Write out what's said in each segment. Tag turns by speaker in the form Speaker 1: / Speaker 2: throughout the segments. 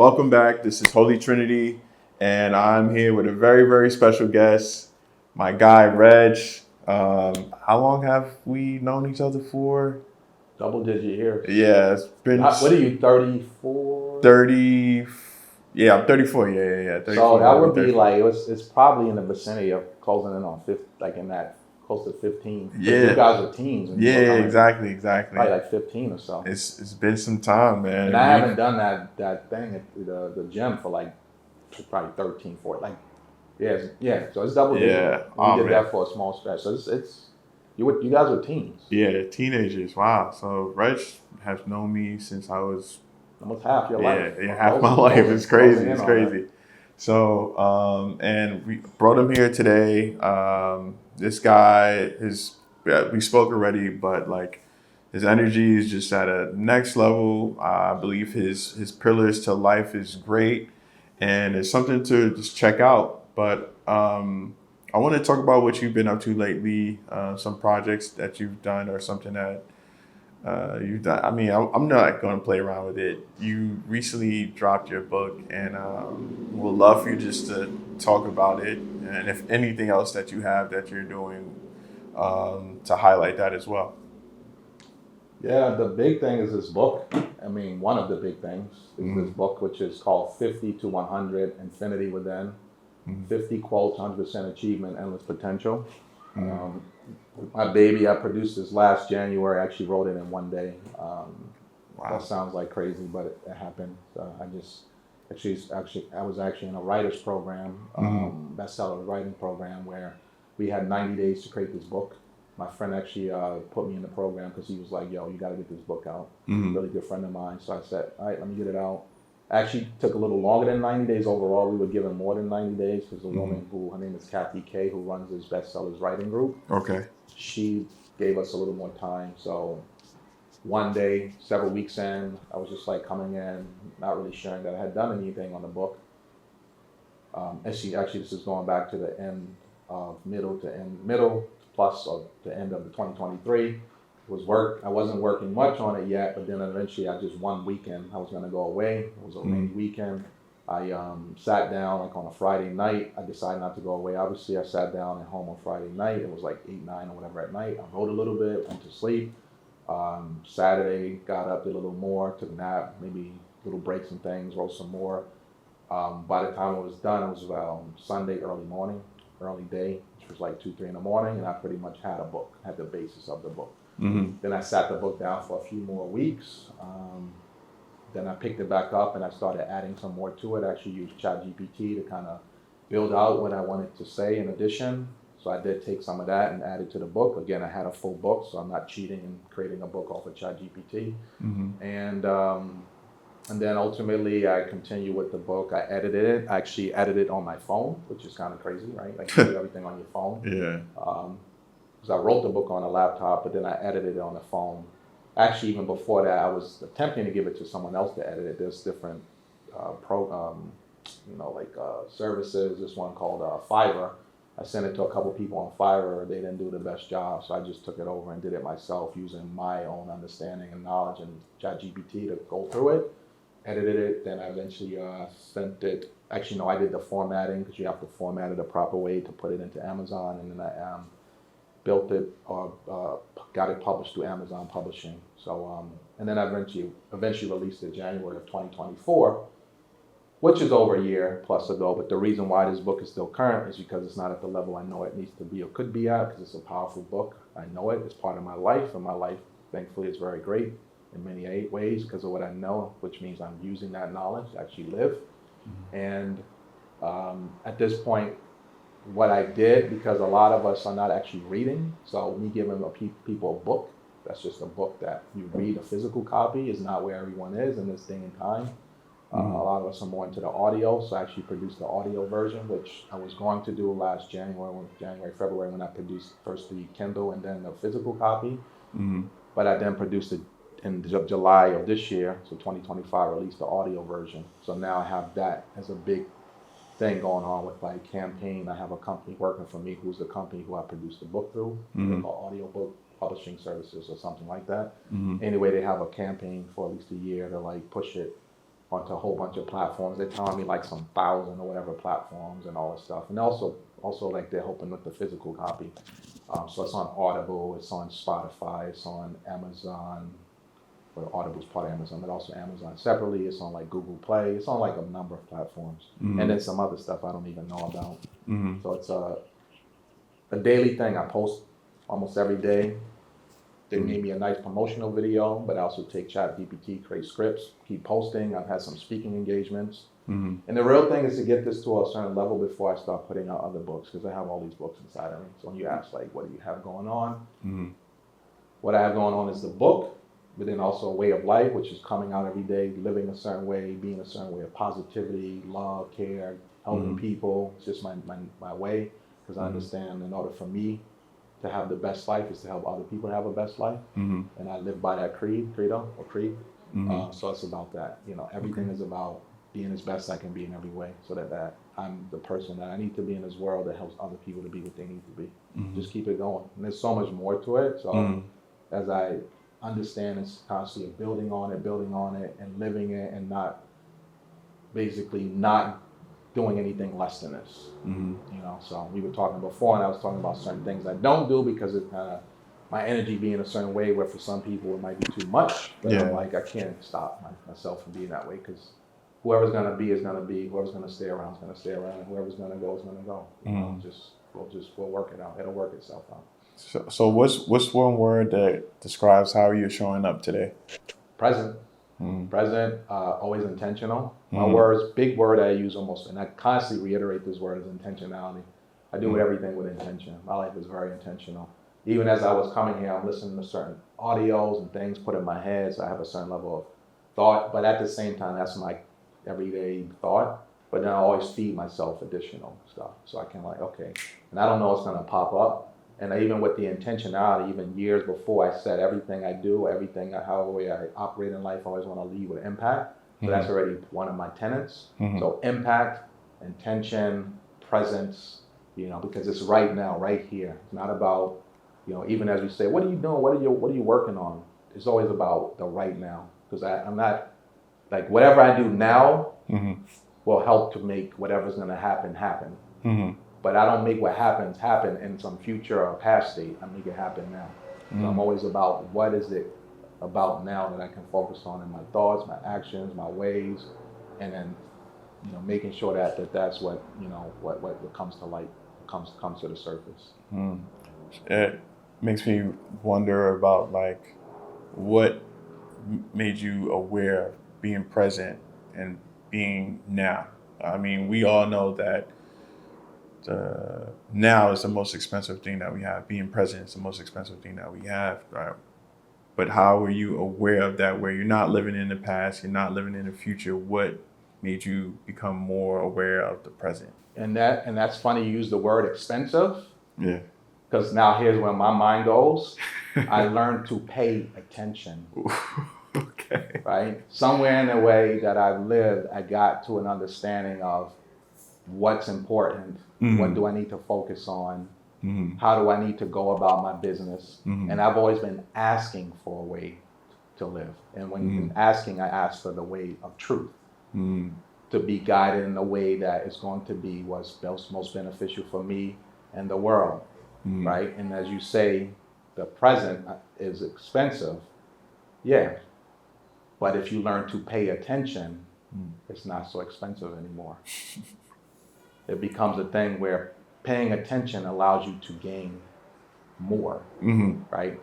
Speaker 1: Welcome back. This is Holy Trinity, and I'm here with a very, very special guest, my guy, Reg. How long have we known each other for?
Speaker 2: Double-digit years.
Speaker 1: Yeah, it's been
Speaker 2: What are you, 34?
Speaker 1: 30. Yeah, I'm 34. Yeah. 34,
Speaker 2: So that would be
Speaker 1: 34.
Speaker 2: like, it's probably in the vicinity of closing in on 50, like in that close to 15. 'Cause
Speaker 1: Yeah.
Speaker 2: you guys are teens. And
Speaker 1: Yeah,
Speaker 2: you were
Speaker 1: exactly.
Speaker 2: Probably like 15 or so.
Speaker 1: It's been some time, man.
Speaker 2: And I haven't done that thing at the gym for like probably 13, 14. Like, yeah. So it's double digit.
Speaker 1: Yeah.
Speaker 2: We did that for a small stretch. So you guys were teens.
Speaker 1: Yeah, teenagers. Wow. So Reg has known me since I was
Speaker 2: Almost half your life.
Speaker 1: Yeah, half my life. It's crazy. It's crazy. So, and we brought him here today. This guy we spoke already, but like his energy is just at a next level. I believe his pillars to life is great, and it's something to just check out. But I want to talk about what you've been up to lately, some projects that you've done or something that you've done. I mean, I'm not going to play around with it. You recently dropped your book, and we'd love for you just to talk about it, and if anything else that you have that you're doing to highlight that as well.
Speaker 2: Yeah, the big thing is this book. I mean, one of the big things is this book, which is called 50 to 100, Infinity Within. 50 quotes, 100% achievement, endless potential. My baby, I produced this last January. I actually wrote it in one day.
Speaker 1: Wow.
Speaker 2: That sounds like crazy, but it happened. I was actually in a writer's program, bestseller writing program, where we had 90 days to create this book. My friend actually put me in the program because he was like, yo, you got to get this book out. Really good friend of mine. So I said, all right, let me get it out. Actually took a little longer than 90 days overall. We were given more than 90 days because the woman her name is Kathy K, who runs this bestsellers writing group.
Speaker 1: Okay.
Speaker 2: She gave us a little more time. So one day, several weeks in, I was just like coming in, not really sharing that I had done anything on the book. And this is going back to the end of middle plus of the end of the 2023. I wasn't working much on it yet, but then eventually one weekend, I was going to go away. It was a rainy weekend. I sat down like on a Friday night. I decided not to go away. Obviously, I sat down at home on Friday night. It was like 8, 9 or whatever at night. I wrote a little bit, went to sleep. Saturday, got up, did a little more, took a nap, maybe little breaks and things, wrote some more. By the time it was done, it was Sunday early day, which was like 2, 3 in the morning, and I pretty much had a book, had the basis of the book. Then I sat the book down for a few more weeks. Then I picked it back up and I started adding some more to it. I actually used ChatGPT to kind of build out what I wanted to say in addition. So I did take some of that and add it to the book. Again, I had a full book, so I'm not cheating and creating a book off of ChatGPT. And then ultimately I continued with the book. I edited it. I actually edited it on my phone, which is kind of crazy, right? Like you do everything on your phone.
Speaker 1: Yeah.
Speaker 2: Because I wrote the book on a laptop, but then I edited it on the phone. Actually, even before that, I was attempting to give it to someone else to edit it. There's different services. This one called Fiverr. I sent it to a couple people on Fiverr. They didn't do the best job, so I just took it over and did it myself using my own understanding and knowledge and ChatGPT to go through it, edited it. Then I eventually sent it. Actually, no, I did the formatting because you have to format it a proper way to put it into Amazon, and then I built it or got it published through Amazon Publishing. So, and then I eventually released it January of 2024, which is over a year plus ago. But the reason why this book is still current is because it's not at the level I know it needs to be or could be at, because it's a powerful book. I know it. It's part of my life, and my life, thankfully, is very great in many ways because of what I know, which means I'm using that knowledge to actually live. And at this point, what I did, because a lot of us are not actually reading, so me giving people a book, that's just a book that you read. A physical copy is not where everyone is in this day and time. A lot of us are more into the audio, so I actually produced the audio version, which I was going to do last February, when I produced first the Kindle and then the physical copy. But I then produced it in July of this year, so 2025, released the audio version. So now I have that as a big thing going on with my campaign. I have a company working for me who's the company who I produced the book through. They're called Audiobook Publishing Services or something like that. Anyway, they have a campaign for at least a year to like push it onto a whole bunch of platforms. They're telling me like some 1,000 or whatever platforms and all this stuff. And also like they're helping with the physical copy. So it's on Audible, it's on Spotify, it's on Amazon. Well, Audible's part of Amazon, but also Amazon separately. It's on like Google Play. It's on like a number of platforms.
Speaker 1: Mm-hmm.
Speaker 2: And then some other stuff I don't even know about.
Speaker 1: Mm-hmm.
Speaker 2: So it's a daily thing. I post almost every day. They made me a nice promotional video, but I also take ChatGPT, create scripts, keep posting. I've had some speaking engagements.
Speaker 1: Mm-hmm.
Speaker 2: And the real thing is to get this to a certain level before I start putting out other books, because I have all these books inside of me. So when you ask, like, what do you have going on?
Speaker 1: Mm-hmm.
Speaker 2: What I have going on is the book, but then also a way of life, which is coming out every day, living a certain way, being a certain way of positivity, love, care, helping people. It's just my way, because I understand in order for me to have the best life is to help other people have a best life.
Speaker 1: Mm-hmm.
Speaker 2: And I live by that creed.
Speaker 1: Mm-hmm.
Speaker 2: So it's about that. Everything is about being as best I can be in every way, so that I'm the person that I need to be in this world that helps other people to be what they need to be.
Speaker 1: Mm-hmm.
Speaker 2: Just keep it going. And there's so much more to it. So as I understand, it's constantly building on it and living it, and not doing anything less than this.
Speaker 1: Mm-hmm.
Speaker 2: So we were talking before, and I was talking about certain things I don't do because it kind of my energy being a certain way, where for some people it might be too much. But I'm like, I can't stop myself from being that way, because whoever's gonna be is gonna be. Whoever's gonna stay around is gonna stay around, and whoever's gonna go is gonna go. We'll work it out. It'll work itself out.
Speaker 1: So what's one word that describes how you're showing up today?
Speaker 2: Present.
Speaker 1: Mm-hmm.
Speaker 2: Present, always intentional. My
Speaker 1: Mm-hmm.
Speaker 2: words, big word I use almost, and I constantly reiterate this word, is intentionality. I do everything with intention. My life is very intentional. Even as I was coming here, I'm listening to certain audios and things put in my head, so I have a certain level of thought, but at the same time, that's my everyday thought. But then I always feed myself additional stuff, so I can okay, and I don't know what's gonna pop up. And even with the intentionality, even years before, I said everything I do, however way I operate in life, I always want to leave with impact. So that's already one of my tenets.
Speaker 1: Mm-hmm.
Speaker 2: So impact, intention, presence, because it's right now, right here. It's not about, even as we say, what are you doing? What are you working on? It's always about the right now. Because I'm not, like, whatever I do now will help to make whatever's going to happen.
Speaker 1: Mm-hmm.
Speaker 2: But I don't make what happens happen in some future or past state. I make it happen now. So I'm always about, what is it about now that I can focus on in my thoughts, my actions, my ways, and then making sure that's what what comes to light, comes to the surface.
Speaker 1: It makes me wonder about what made you aware of being present and being now. I mean, we all know that now is the most expensive thing that we have. Being present is the most expensive thing that we have. Right? But how were you aware of that, where you're not living in the past, you're not living in the future? What made you become more aware of the present?
Speaker 2: And that's funny you use the word expensive.
Speaker 1: Yeah.
Speaker 2: Because now here's where my mind goes. I learned to pay attention.
Speaker 1: Okay.
Speaker 2: Right? Somewhere in the way that I've lived, I got to an understanding of what's important. What do I need to focus on? How do I need to go about my business? And I've always been asking for a way to live. And when you've been asking, I ask for the way of truth. To be guided in a way that is going to be what's most beneficial for me and the world. Right? And as you say, the present is expensive. Yeah. But if you learn to pay attention, it's not so expensive anymore. It becomes a thing where paying attention allows you to gain more, right?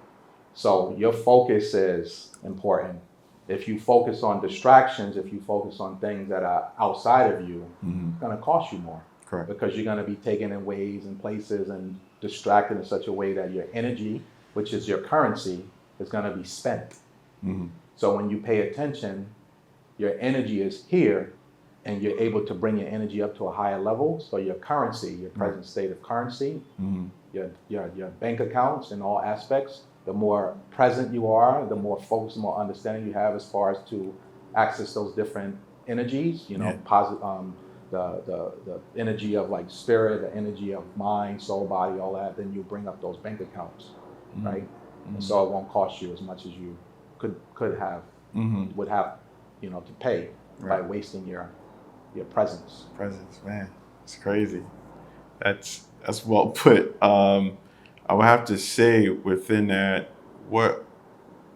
Speaker 2: So your focus is important. If you focus on distractions, if you focus on things that are outside of you, it's going to cost you more.
Speaker 1: Correct.
Speaker 2: Because you're going to be taken in ways and places and distracted in such a way that your energy, which is your currency, is going to be spent. So when you pay attention, your energy is here, and you're able to bring your energy up to a higher level. So your currency, your present state of currency, your bank accounts in all aspects, the more present you are, the more focus, the more understanding you have as far as to access those different energies, the energy of like spirit, the energy of mind, soul, body, all that, then you bring up those bank accounts, right? And so it won't cost you as much as you could have, would have, to pay. by wasting your presence.
Speaker 1: Presence, man, it's crazy. That's well put. I would have to say within that, what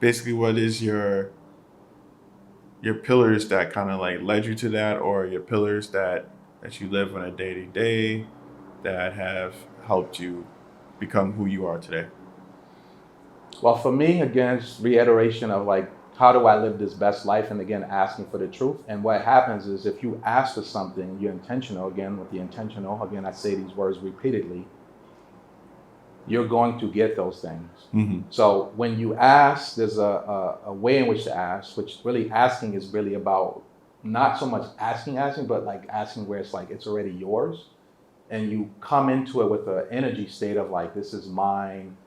Speaker 1: is your pillars that kind of like led you to that, or your pillars that you live on a day to day that have helped you become who you are today?
Speaker 2: Well, for me, again, it's reiteration of like, how do I live this best life? And again, asking for the truth. And what happens is if you ask for something, you're intentional, again, with the intentional, again, I say these words repeatedly, you're going to get those things.
Speaker 1: Mm-hmm.
Speaker 2: So when you ask, there's a way in which to ask, which really asking is really about not so much asking, but like asking where it's like, it's already yours. And you come into it with an energy state of like, this is mine.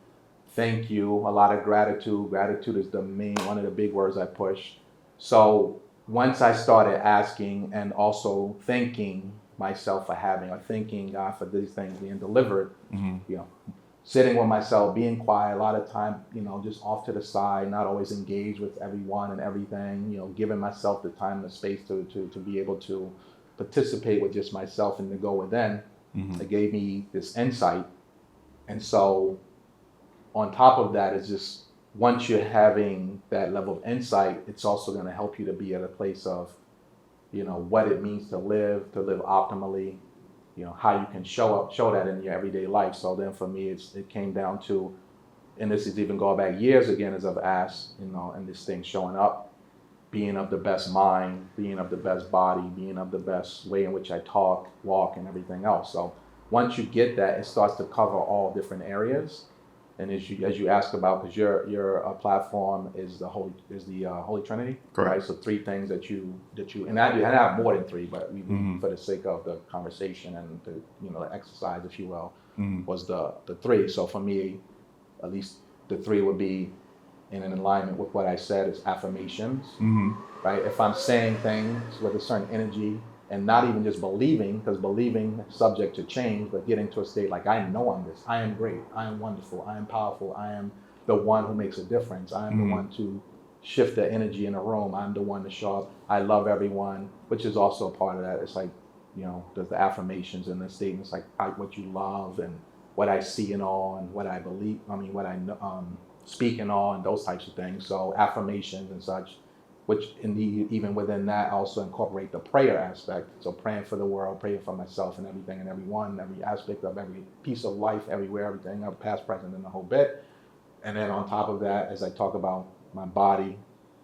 Speaker 2: Thank you. A lot of gratitude. Gratitude is one of the big words I push. So once I started asking and also thanking myself for having, or thanking God for these things being delivered,
Speaker 1: Mm-hmm.
Speaker 2: Sitting with myself, being quiet, a lot of time, just off to the side, not always engaged with everyone and everything, giving myself the time and the space to be able to participate with just myself and to go within.
Speaker 1: Mm-hmm.
Speaker 2: It gave me this insight. And so on top of that is just, once you're having that level of insight, it's also going to help you to be at a place of, what it means to live optimally, how you can show that in your everyday life. So then for me, it came down to, and this is even going back years again, as I've asked, and this thing showing up, being of the best mind, being of the best body, being of the best way in which I talk, walk, and everything else. So once you get that, it starts to cover all different areas. And as you ask about, because your platform is the Holy Trinity,
Speaker 1: correct,
Speaker 2: right? So 3 things that you and I have more than 3, but we
Speaker 1: Mm-hmm.
Speaker 2: for the sake of the conversation and the exercise, if you will,
Speaker 1: Mm-hmm.
Speaker 2: was the 3. So for me, at least the 3 would be in an alignment with what I said is affirmations,
Speaker 1: Mm-hmm.
Speaker 2: right? If I'm saying things with a certain energy and not even just believing, because believing is subject to change, but getting to a state like, I know I'm this, I am great, I am wonderful, I am powerful, I am the one who makes a difference, I am
Speaker 1: Mm-hmm.
Speaker 2: the one to shift the energy in a room, I'm the one to show up, I love everyone, which is also a part of that. It's like, there's the affirmations and the statements like what you love and what I see in all and what I believe, what I speak in all and those types of things. So affirmations and such, which indeed, even within that, also incorporate the prayer aspect. So praying for the world, praying for myself and everything and everyone, every aspect of every piece of life, everywhere, everything, past, present, and the whole bit. And then on top of that, as I talk about my body,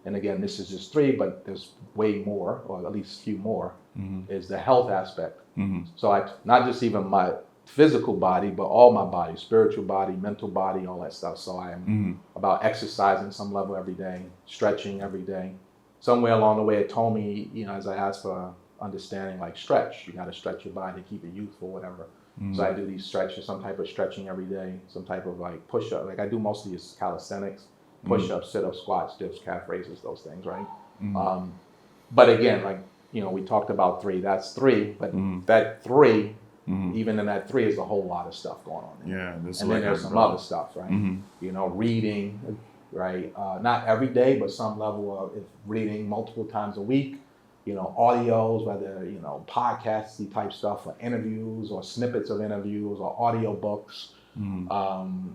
Speaker 2: and again, this is just 3, but there's way more, or at least a few more,
Speaker 1: Mm-hmm.
Speaker 2: is the health aspect.
Speaker 1: Mm-hmm.
Speaker 2: So not just even my physical body, but all my body, spiritual body, mental body, all that stuff. So I am
Speaker 1: Mm-hmm.
Speaker 2: about exercising some level every day, stretching every day. Somewhere along the way, it told me, as I asked for understanding, like stretch, you got to stretch your body to keep it youthful, whatever.
Speaker 1: Mm-hmm.
Speaker 2: So I do these stretches, some type of stretching every day, some type of like push up. Like I do mostly is calisthenics, push ups, sit ups, squats, dips, calf raises, those things, right?
Speaker 1: Mm-hmm.
Speaker 2: But again, like, we talked about 3, that's 3, but
Speaker 1: Mm-hmm.
Speaker 2: that 3,
Speaker 1: Mm-hmm.
Speaker 2: even in that 3 is a whole lot of stuff going on there.
Speaker 1: Yeah,
Speaker 2: And then there's some other stuff, right?
Speaker 1: Mm-hmm.
Speaker 2: Reading, right? Not every day, but some level of reading multiple times a week. Audios, whether, podcasty type stuff or interviews or snippets of interviews or audio books.
Speaker 1: Mm-hmm.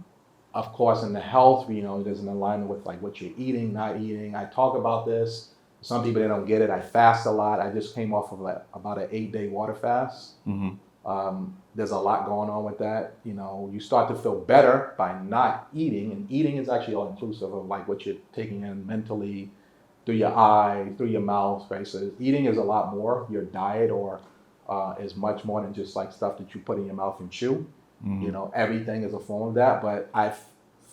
Speaker 2: Of course, in the health, there's an alignment with like what you're eating, not eating. I talk about this. Some people, they don't get it. I fast a lot. I just came off of about an 8-day water fast.
Speaker 1: Mm-hmm.
Speaker 2: There's a lot going on with that. You start to feel better by not eating, and eating is actually all inclusive of like what you're taking in mentally, through your eye, through your mouth, right? So eating is a lot more. Your diet or is much more than just like stuff that you put in your mouth and chew.
Speaker 1: Mm-hmm.
Speaker 2: Everything is a form of that, but I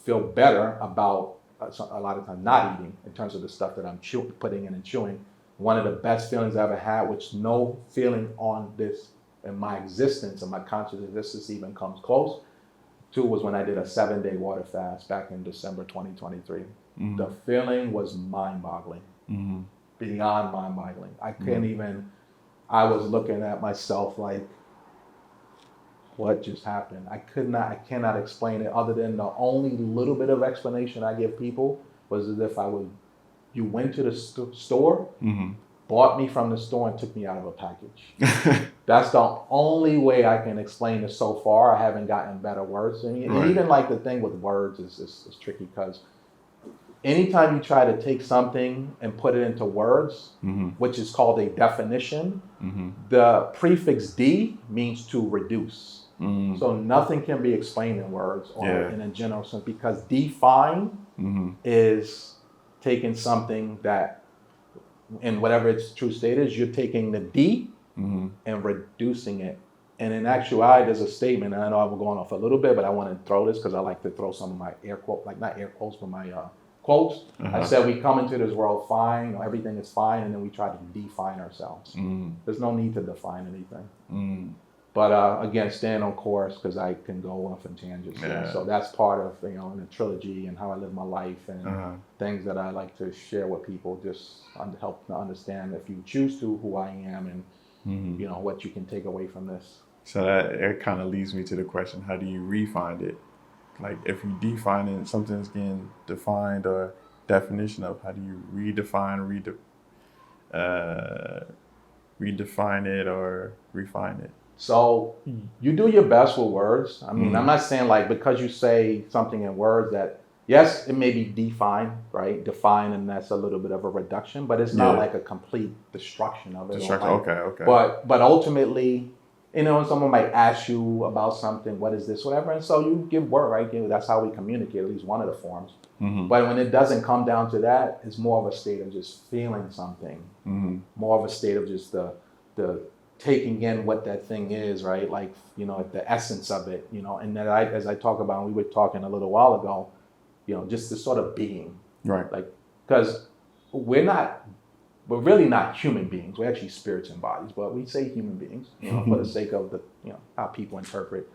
Speaker 2: feel better about a lot of time not eating in terms of the stuff that I'm putting in and chewing. One of the best feelings I ever had, which no feeling on this in my existence and my conscious existence even comes close to, was when I did a 7-day water fast back in December 2023.
Speaker 1: Mm-hmm.
Speaker 2: The feeling was mind-boggling,
Speaker 1: Mm-hmm.
Speaker 2: beyond mind-boggling. I couldn't even, I was looking at myself like, what just happened? I cannot explain it, other than the only little bit of explanation I give people was as if you went to the store
Speaker 1: Mm-hmm.
Speaker 2: bought me from the store and took me out of a package. That's the only way I can explain it so far. I haven't gotten better words. And even like the thing with words is tricky because anytime you try to take something and put it into words, which is called a definition, the prefix D means to reduce. So nothing can be explained in words or in a general sense because define is taking something that, in whatever its true state is, you're taking the D and reducing it. And in actuality, there's a statement, and I know I'm going off a little bit, but I want to throw this because I like to throw some of my air quotes, like not air quotes, but my quotes. I said we come into this world fine, everything is fine, and then we try to define ourselves. There's no need to define anything. But again, stand on course because I can go off in tangents. So that's part of in the trilogy and how I live my life and things that I like to share with people, just help to understand if you choose to who I am and what you can take away from this.
Speaker 1: So that kind of leads me to the question: how do you refine it? Like if you define it, something's getting defined or definition of. How do you redefine it or refine it?
Speaker 2: So you do your best with words. I mean, I'm not saying like because you say something in words that, yes, it may be defined, right? Define, and that's a little bit of a reduction, but it's not like a complete destruction of it.
Speaker 1: Okay.
Speaker 2: But ultimately, someone might ask you about something, what is this, whatever, and so you give word, right? That's how we communicate, at least one of the forms. But when it doesn't come down to that, it's more of a state of just feeling something, more of a state of just the taking in what that thing is, right? Like, the essence of it, and that as I talk about, and we were talking a little while ago, just the sort of being,
Speaker 1: right?
Speaker 2: Like, because we're really not human beings. We're actually spirits and bodies, but we say human beings, for the sake of the, how people interpret.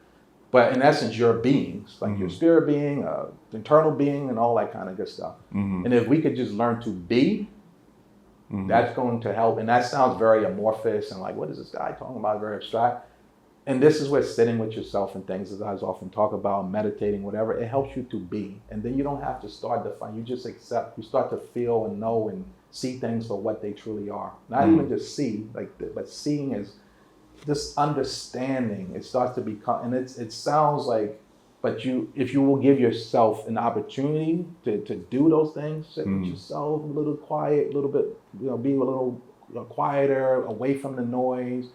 Speaker 2: But in essence, you're beings, like your spirit being, internal being, and all that kind of good stuff. And if we could just learn to be, that's going to help. And that sounds very amorphous and like, what is this guy talking about? Very abstract. And this is where sitting with yourself and things, as I often talk about, meditating, whatever, it helps you to be. And then you don't have to start defining, you just accept, you start to feel and know and see things for what they truly are. Not even just see, but seeing is this understanding. It starts to become, and it sounds like, but if you will give yourself an opportunity to do those things, sit with yourself, a little quiet, a little bit, be a little quieter, away from the noise,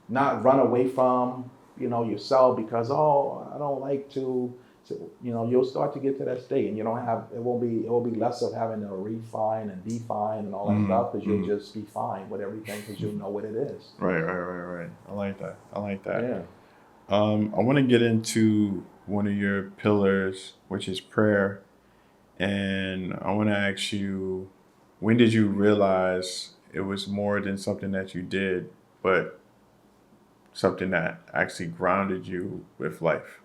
Speaker 2: not run away from, yourself because, I don't like to, you'll start to get to that state and it will be less of having to refine and define and all that stuff because you'll just be fine with everything because you'll know what it is.
Speaker 1: Right. I like that.
Speaker 2: Yeah.
Speaker 1: I want to get into one of your pillars, which is prayer. And I want to ask you, when did you realize it was more than something that you did, but something that actually grounded you with life?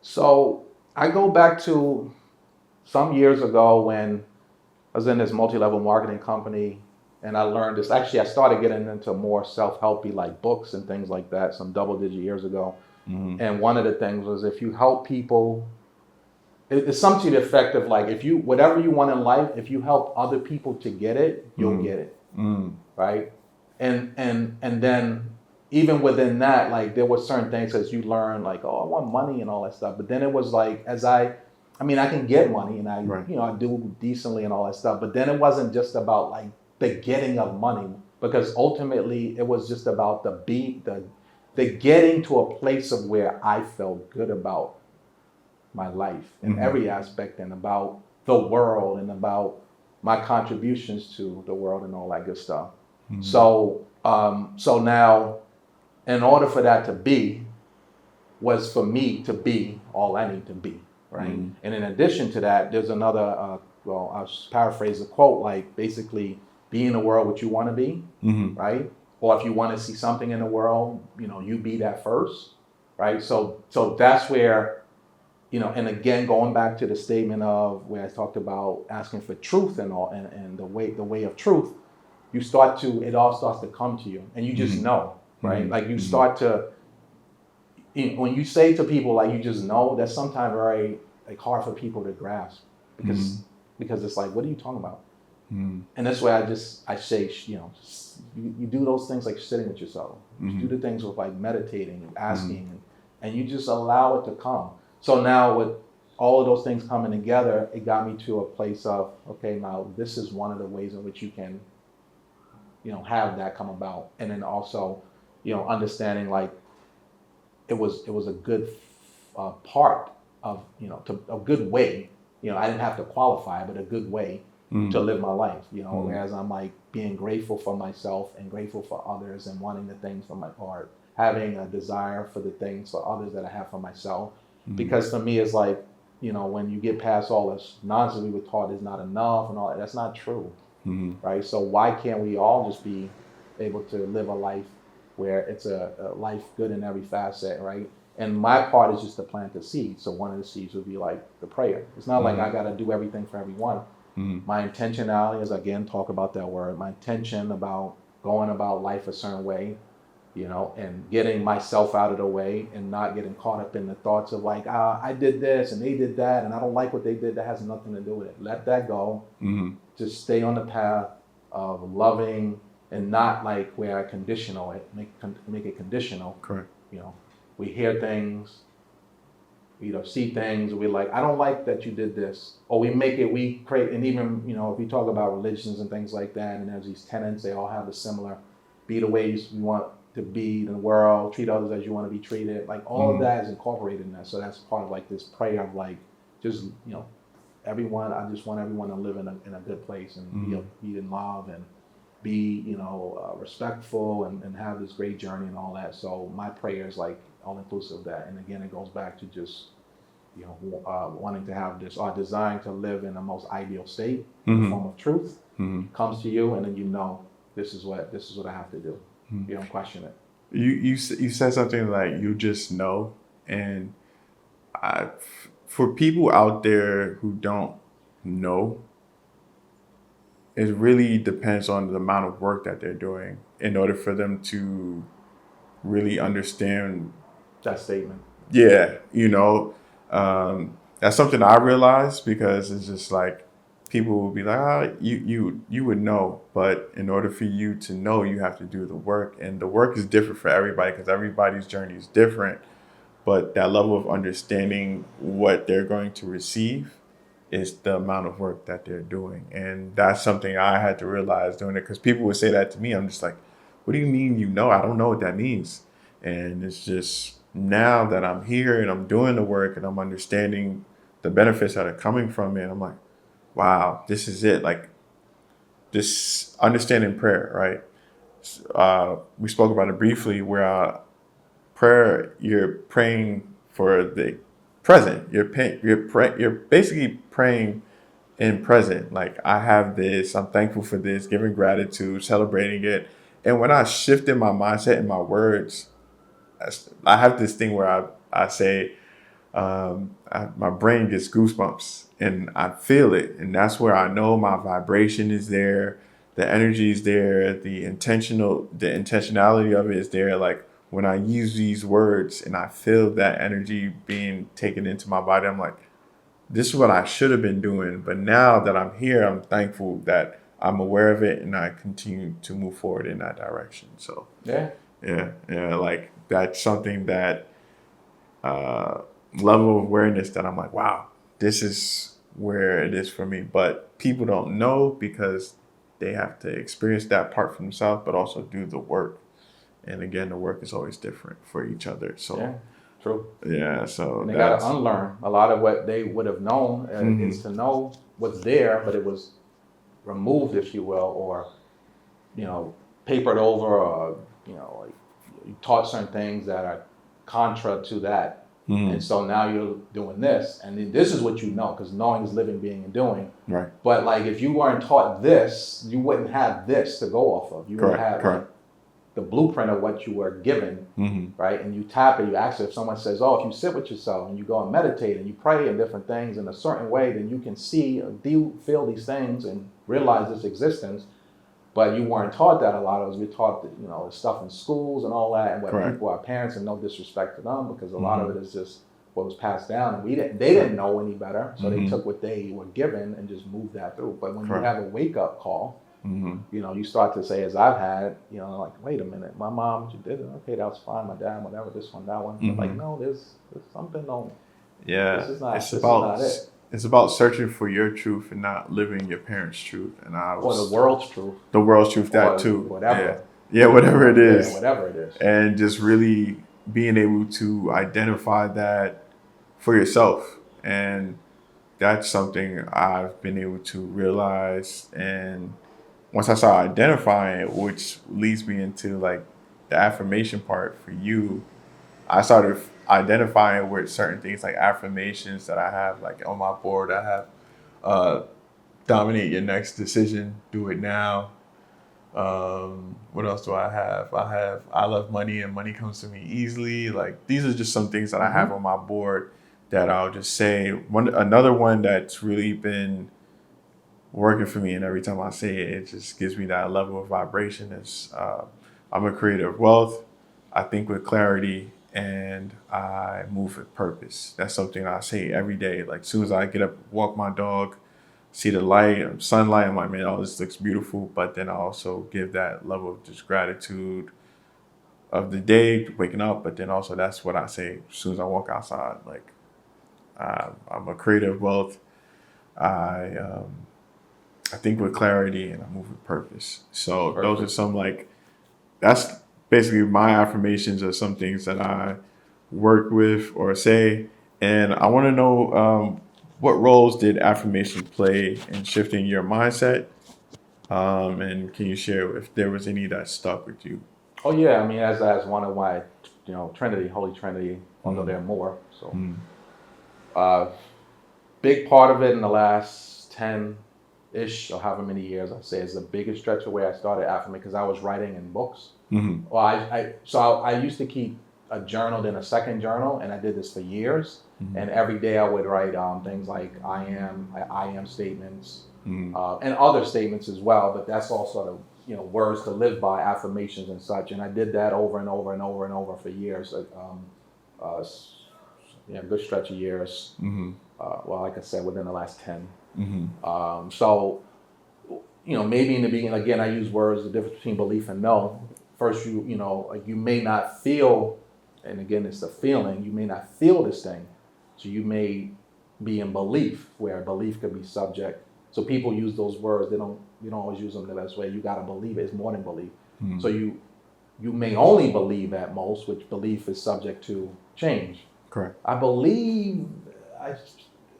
Speaker 2: So I go back to some years ago when I was in this multi-level marketing company and I learned this. Actually, I started getting into more self-helpy like books and things like that some double-digit years ago. And one of the things was if you help people, it's something to the effect of like, whatever you want in life, if you help other people to get it, you'll get it, right? And then even within that, like there were certain things as you learn, like, I want money and all that stuff. But then it was like, I can get money and I do decently and all that stuff. But then it wasn't just about like the getting of money, because ultimately it was just about the getting to a place of where I felt good about my life in every aspect and about the world and about my contributions to the world and all that good stuff. So now, in order for that to be, was for me to be all I need to be, right? And in addition to that, there's another, I'll paraphrase the quote, like basically be in the world what you want to be, right? Or if you want to see something in the world, you be that first, right? So that's where, and again, going back to the statement of where I talked about asking for truth and all, and the way of truth, it all starts to come to you and you just know, right? Like you start to, when you say to people, like, you just know, that's sometimes very like hard for people to grasp because it's like, what are you talking about? And this way I say, you do those things like sitting with yourself. You do the things with like meditating and asking, and you just allow it to come. So now with all of those things coming together, it got me to a place of, okay, now this is one of the ways in which you can, have that come about. And then also, understanding like it was a good part of, a good way. I didn't have to qualify, but a good way to live my life, whereas I'm like being grateful for myself and grateful for others and wanting the things from my heart, having a desire for the things for others that I have for myself. Because for me, it's like, when you get past all this nonsense we were taught is not enough and all that, that's not true, right? So why can't we all just be able to live a life where it's a life good in every facet, right? And my part is just to plant the seed. So one of the seeds would be like the prayer. It's not like I got to do everything for everyone. My intentionality is, again, talk about that word, my intention about going about life a certain way, and getting myself out of the way and not getting caught up in the thoughts of like, I did this and they did that and I don't like what they did. That has nothing to do with it. Let that go. Just stay on the path of loving and not like where I conditional it, make it conditional.
Speaker 1: Correct.
Speaker 2: We hear things, see things, we're like, I don't like that you did this. Or we create, and even, if we talk about religions and things like that, and there's these tenets, they all have a similar, be the way you want to be in the world, treat others as you want to be treated. Like all of that is incorporated in that. So that's part of like this prayer of like, just, everyone, I just want everyone to live in a good place and be in love and be, respectful and have this great journey and all that. So my prayer is like all inclusive of that. And again, it goes back to just, wanting to have this, or desiring to live in the most ideal state, in the form of truth, comes to you, and then this is what I have to do. You don't question it.
Speaker 1: You said something like you just know, and for people out there who don't know, it really depends on the amount of work that they're doing in order for them to really understand
Speaker 2: that statement.
Speaker 1: Yeah, that's something I realized, because it's just like people will be like, you would know, but in order for you to know, you have to do the work, and the work is different for everybody because everybody's journey is different. But that level of understanding what they're going to receive is the amount of work that they're doing. And that's something I had to realize doing it, because people would say that to me. I'm just like, what do you mean I don't know what that means. And it's just now that I'm here and I'm doing the work and I'm understanding the benefits that are coming from it, I'm like, wow, this is it. Like this understanding prayer, right? We spoke about it briefly, where prayer, you're praying for the present. You're basically praying in present. Like, I have this, I'm thankful for this, giving gratitude, celebrating it. And when I shifted my mindset and my words, I have this thing where I say, my brain gets goosebumps and I feel it. And that's where I know my vibration is there. The energy is there. The intentionality of it is there. Like when I use these words and I feel that energy being taken into my body, I'm like, this is what I should have been doing. But now that I'm here, I'm thankful that I'm aware of it and I continue to move forward in that direction. So yeah, like that's something that level of awareness that I'm like, wow, this is where it is for me. But people don't know because they have to experience that part for themselves, but also do the work. And again, the work is always different for each other. So
Speaker 2: yeah, true.
Speaker 1: Yeah, so
Speaker 2: and they got to unlearn a lot of what they would have known. Is to know what's there, but it was removed, if you will, or papered over, or like you taught certain things that are contra to that. And so now you're doing this, and this is what you know, because knowing is living, being, and doing.
Speaker 1: Right.
Speaker 2: But like if you weren't taught this, you wouldn't have this to go off of. You would have like, the blueprint of what you were given, right? And you tap it, you ask it. If someone says, oh, if you sit with yourself and you go and meditate and you pray in different things in a certain way, then you can see, feel these things and realize this existence. But you weren't taught that. A lot of us, we taught that, stuff in schools and all that, and what people are parents, and no disrespect to them, because a lot of it is just what was passed down, and they didn't know any better, so they
Speaker 1: Mhm.
Speaker 2: took what they were given and just moved that through. But when
Speaker 1: Correct.
Speaker 2: you have a wake up call,
Speaker 1: Mhm.
Speaker 2: you know, you start to say, as I've had, you know, like, wait a minute, my mom, she did it, okay, that was fine. My dad, whatever, this one, that one. But like,
Speaker 1: Mhm.
Speaker 2: no, there's something on.
Speaker 1: Yeah,
Speaker 2: This is not it.
Speaker 1: it's about searching for your truth and not living your parents' truth. And
Speaker 2: Or the world's truth.
Speaker 1: the world's truth, that
Speaker 2: Or
Speaker 1: too.
Speaker 2: whatever.
Speaker 1: Yeah, whatever it is.
Speaker 2: Yeah, whatever it is.
Speaker 1: And just really being able to identify that for yourself. And that's something I've been able to realize. And once I start identifying it, which leads me into like the affirmation part for you, I started identifying with certain things like affirmations that I have like on my board. I have uh, dominate your next decision, do it now. What else do I have? I love money and money comes to me easily. Like these are just some things that I have on my board that I'll just say. Another one that's really been working for me, and every time I say it, it just gives me that level of vibration. Is I'm a creator of wealth. I think with clarity, and I move with purpose. That's something I say every day. Like as soon as I get up, walk my dog, see the light, sunlight, I'm like, man, oh, this looks beautiful. But then I also give that level of just gratitude of the day, waking up. But then also that's what I say as soon as I walk outside. Like I'm a creator of wealth. I I think with clarity and I move with purpose. So those are some like that's basically my affirmations or some things that I work with or say. And I want to know what roles did affirmation play in shifting your mindset? And can you share if there was any that stuck with you?
Speaker 2: Oh yeah, I mean, as one of my, you know, Trinity, Holy Trinity, although there are more. So, big part of it in the last 10-ish or however many years, I'd say, is the biggest stretch of where I started affirming because I was writing in books.
Speaker 1: Mm-hmm.
Speaker 2: Well, I used to keep a journal, then a second journal, and I did this for years.
Speaker 1: Mm-hmm.
Speaker 2: And every day I would write things like I am statements,
Speaker 1: Mm-hmm.
Speaker 2: and other statements as well. But that's all sort of, you know, words to live by, affirmations and such. And I did that over and over and over and over for years. Yeah, a good stretch of years.
Speaker 1: Mm-hmm.
Speaker 2: Well, like I said, within the last 10.
Speaker 1: Mm-hmm.
Speaker 2: So, you know, maybe in the beginning, again, I use words, the difference between belief and know. First, you know, like you may not feel, and again, it's the feeling, you may not feel this thing. So you may be in belief, where belief could be subject. So people use those words, you don't always use them the best way. You got to believe it. It's more than belief.
Speaker 1: Mm-hmm.
Speaker 2: So you may only believe at most, which belief is subject to change.
Speaker 1: Correct.
Speaker 2: I believe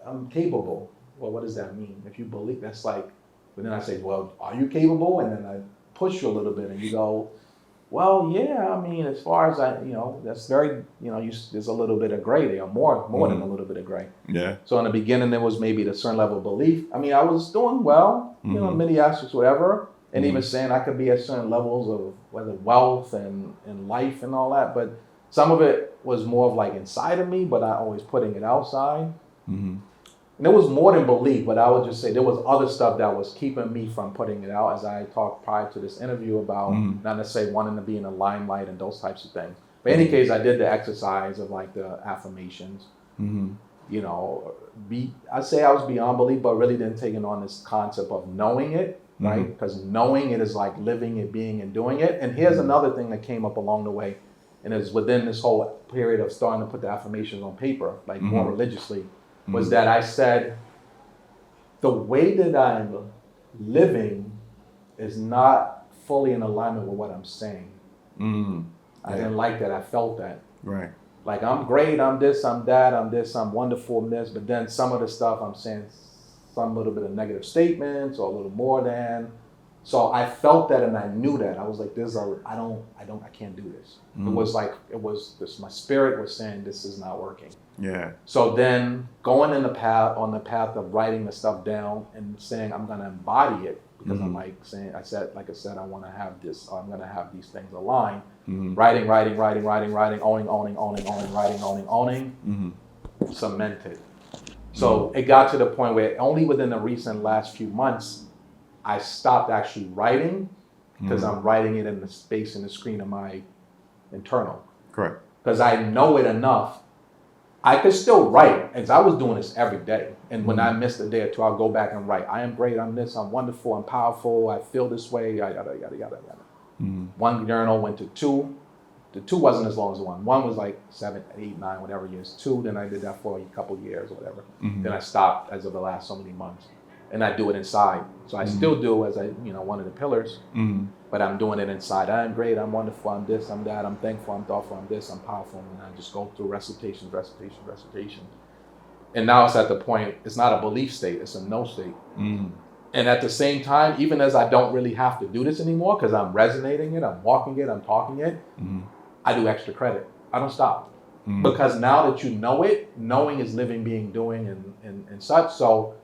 Speaker 2: I'm capable. Well, what does that mean? If you believe, that's like, but then I say, well, are you capable? And then I push you a little bit and you go, well, yeah, I mean, as far as I, you know, that's very, you know, there's a little bit of gray there, more than a little bit of gray.
Speaker 1: Yeah.
Speaker 2: So in the beginning, there was maybe a certain level of belief. I mean, I was doing well, you know, in many aspects, whatever, and even saying I could be at certain levels of whether wealth and life and all that. But some of it was more of like inside of me, but not always putting it outside.
Speaker 1: Mm-hmm.
Speaker 2: And it was more than belief, but I would just say there was other stuff that was keeping me from putting it out, as I talked prior to this interview about not necessarily wanting to be in the limelight and those types of things. But in any case, I did the exercise of like the affirmations.
Speaker 1: Mm-hmm.
Speaker 2: You know, I say I was beyond belief, but really then taking on this concept of knowing it, right? Because knowing it is like living it, being and doing it. And here's another thing that came up along the way, and it's within this whole period of starting to put the affirmations on paper, like more religiously. Was that I said, the way that I'm living is not fully in alignment with what I'm saying. I didn't like that. I felt that.
Speaker 1: Right.
Speaker 2: Like, I'm great, I'm this, I'm that, I'm this, I'm wonderful in this, but then some of the stuff I'm saying some little bit of negative statements or a little more than. So I felt that and I knew that. I was like, I can't do this. It was this, my spirit was saying this is not working.
Speaker 1: Yeah.
Speaker 2: So then going on the path of writing the stuff down and saying I'm gonna embody it, because I'm like saying, I said, I wanna have this, or I'm gonna have these things aligned. Writing, owning, cemented. So it got to the point where only within the recent last few months, I stopped actually writing, because I'm writing it in the space in the screen of my internal.
Speaker 1: Correct.
Speaker 2: Because I know it enough. I could still write, as I was doing this every day. And when I missed a day or two, I'll go back and write. I am great, I'm this, I'm wonderful, I'm powerful, I feel this way, yada, yada, yada, yada. One journal went to 2. The 2 wasn't as long as the 1. 1 was like 7, 8, 9, whatever years. 2, then I did that for a couple years or whatever. Then I stopped as of the last so many months. And I do it inside. So I still do as one of the pillars, but I'm doing it inside. I'm great, I'm wonderful, I'm this, I'm that, I'm thankful, I'm thoughtful, I'm this, I'm powerful. And I just go through recitation. And now it's at the point, it's not a belief state, it's a no state. And at the same time, even as I don't really have to do this anymore, because I'm resonating it, I'm walking it, I'm talking it, I do extra credit. I don't stop. Because now that you know it, knowing is living, being, doing, and such. So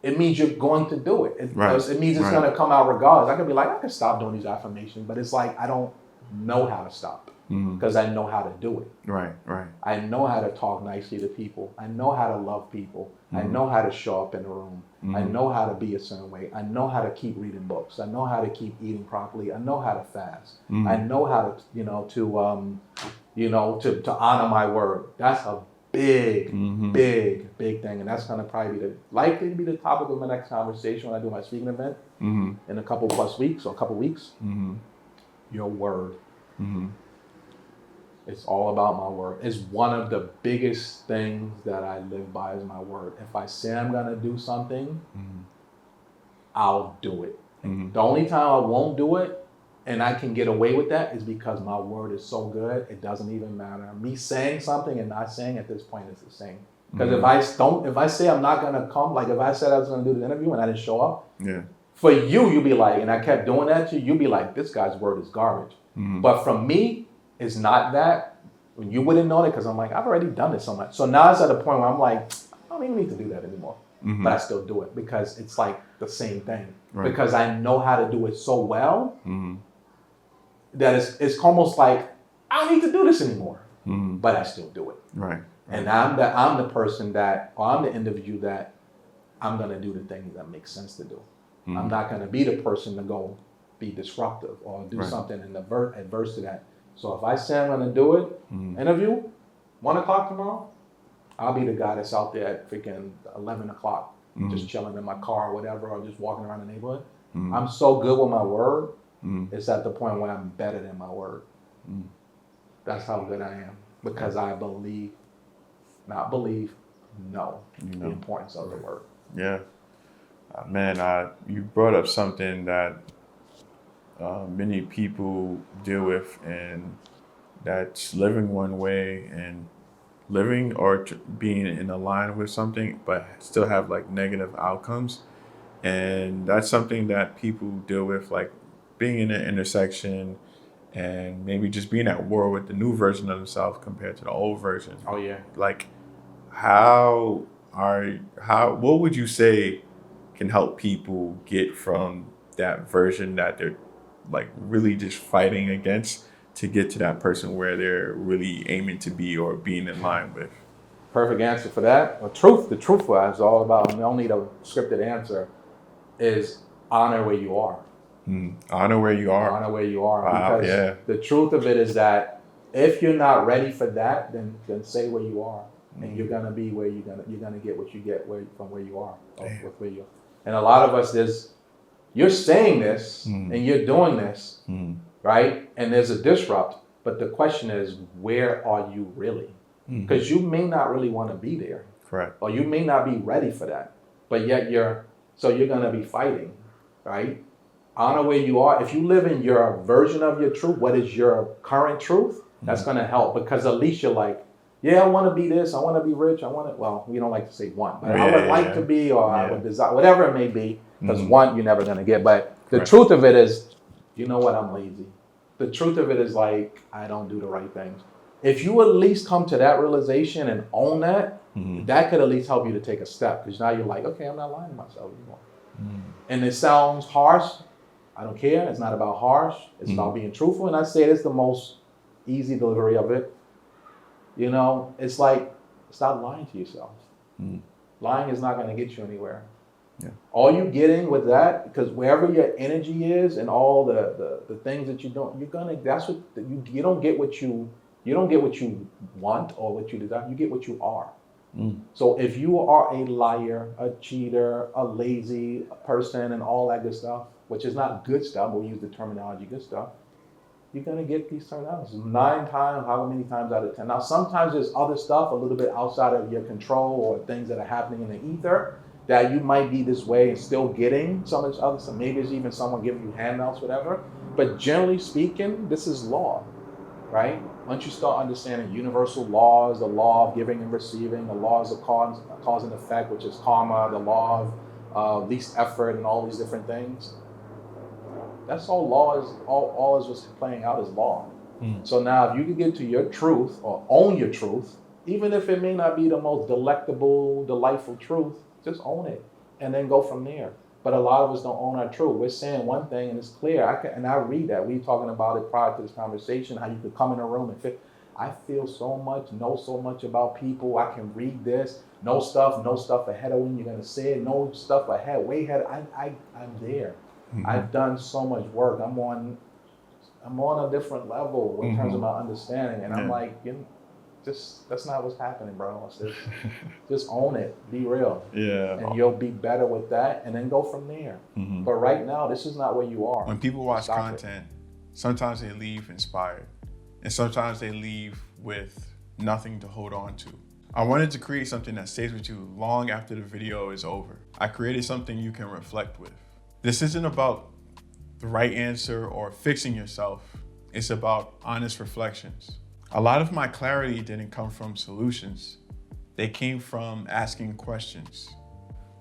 Speaker 2: it means you're going to do it. It means it's going to come out regardless. I could be like, I could stop doing these affirmations, but it's like I don't know how to stop because I know how to do it.
Speaker 1: Right.
Speaker 2: I know how to talk nicely to people. I know how to love people. I know how to show up in the room. I know how to be a certain way. I know how to keep reading books. I know how to keep eating properly. I know how to fast. I know how to honor my word. That's a big thing, and that's gonna probably be likely to be the topic of my next conversation when I do my speaking event in a couple weeks. Your word. It's all about my word. It's one of the biggest things that I live by is my word. If I say I'm gonna do something, I'll do it. The only time I won't do it, and I can get away with that, is because my word is so good, it doesn't even matter. Me saying something and not saying at this point is the same. Because if I say I'm not gonna come, like if I said I was gonna do the interview and I didn't show up, for you'll be like, and I kept doing that to you, you'll be like, this guy's word is garbage. But from me, it's not that. You wouldn't know it because I'm like, I've already done it so much. So now it's at a point where I'm like, I don't even need to do that anymore. But I still do it because it's like the same thing. Because I know how to do it so well that it's almost like I don't need to do this anymore. But I still do it. And I'm the person I'm the individual that I'm gonna do the things that make sense to do. I'm not gonna be the person to go be disruptive or do something in adverse to that. So if I say I'm gonna do it, interview, 1 o'clock tomorrow, I'll be the guy that's out there at freaking 11 o'clock, just chilling in my car or whatever, or just walking around the neighborhood. I'm so good with my word, it's at the point where I'm better than my word. That's how good I am. Because I know the importance of the word.
Speaker 1: Yeah. Man, you brought up something that many people deal with, and that's living one way and living or being in a line with something, but still have like negative outcomes. And that's something that people deal with, like being in an intersection and maybe just being at war with the new version of themselves compared to the old version.
Speaker 2: Oh yeah.
Speaker 1: Like what would you say can help people get from that version that they're like really just fighting against to get to that person where they're really aiming to be or being in line with?
Speaker 2: Perfect answer for that. The truth is all about, and only the scripted answer is honor where you are.
Speaker 1: Honor where you are.
Speaker 2: Honor where you are.
Speaker 1: Wow,
Speaker 2: because the truth of it is that if you're not ready for that, then say where you are, and you're gonna be where you're gonna get what you get from where you are. With where you are. And a lot of us, you're saying this and you're doing this, right? And there's a disrupt, but the question is, where are you really? Because you may not really want to be there.
Speaker 1: Correct.
Speaker 2: Or you may not be ready for that, but yet you're going to be fighting, right? Honor where you are. If you live in your version of your truth, what is your current truth? That's going to help, because at least you're like, yeah, I want to be this. I want to be rich. Well, we don't like to say want, but I would like to be, or I would desire, whatever it may be, because want you're never going to get. But the truth of it is, you know what, I'm lazy. The truth of it is like, I don't do the right things. If you at least come to that realization and own that, that could at least help you to take a step. Because now you're like, okay, I'm not lying to myself anymore. And it sounds harsh. I don't care. It's not about harsh. It's about being truthful. And I say it's the most easy delivery of it. You know, it's like, stop lying to yourself. Lying is not going to get you anywhere. Yeah. All you getting with that, because wherever your energy is and all the things that you don't, you don't get what you You don't get what you want or what you desire. You get what you are. So if you are a liar, a cheater, a lazy person, and all that good stuff, which is not good stuff, but we use the terminology good stuff, you're going to get these terminologies 9 times, how many times out of 10. Now, sometimes there's other stuff a little bit outside of your control or things that are happening in the ether that you might be this way and still getting some of this other stuff. Maybe it's even someone giving you handouts, whatever. But generally speaking, this is law, right? Once you start understanding universal laws, the law of giving and receiving, the laws of cause and effect, which is karma, the law of least effort, and all these different things, that's all law is. All is what's playing out is law. So now, if you can get to your truth or own your truth, even if it may not be the most delectable, delightful truth, just own it and then go from there. But a lot of us don't own our truth. We're saying one thing and it's clear. I read that. We talking about it prior to this conversation, how you could come in a room and fit. I feel so much, know so much about people. I can read this, know stuff ahead of when you're gonna say it, know stuff ahead, way ahead. I'm there. I've done so much work. I'm on a different level in terms of my understanding, and I'm like, that's not what's happening, bro. Just own it, be real, and you'll be better with that, and then go from there. But right now, this is not where you are.
Speaker 1: When people watch content, sometimes they leave inspired, and sometimes they leave with nothing to hold on to. I wanted to create something that stays with you long after the video is over. I created something you can reflect with. This isn't about the right answer or fixing yourself. It's about honest reflections. A lot of my clarity didn't come from solutions. They came from asking questions.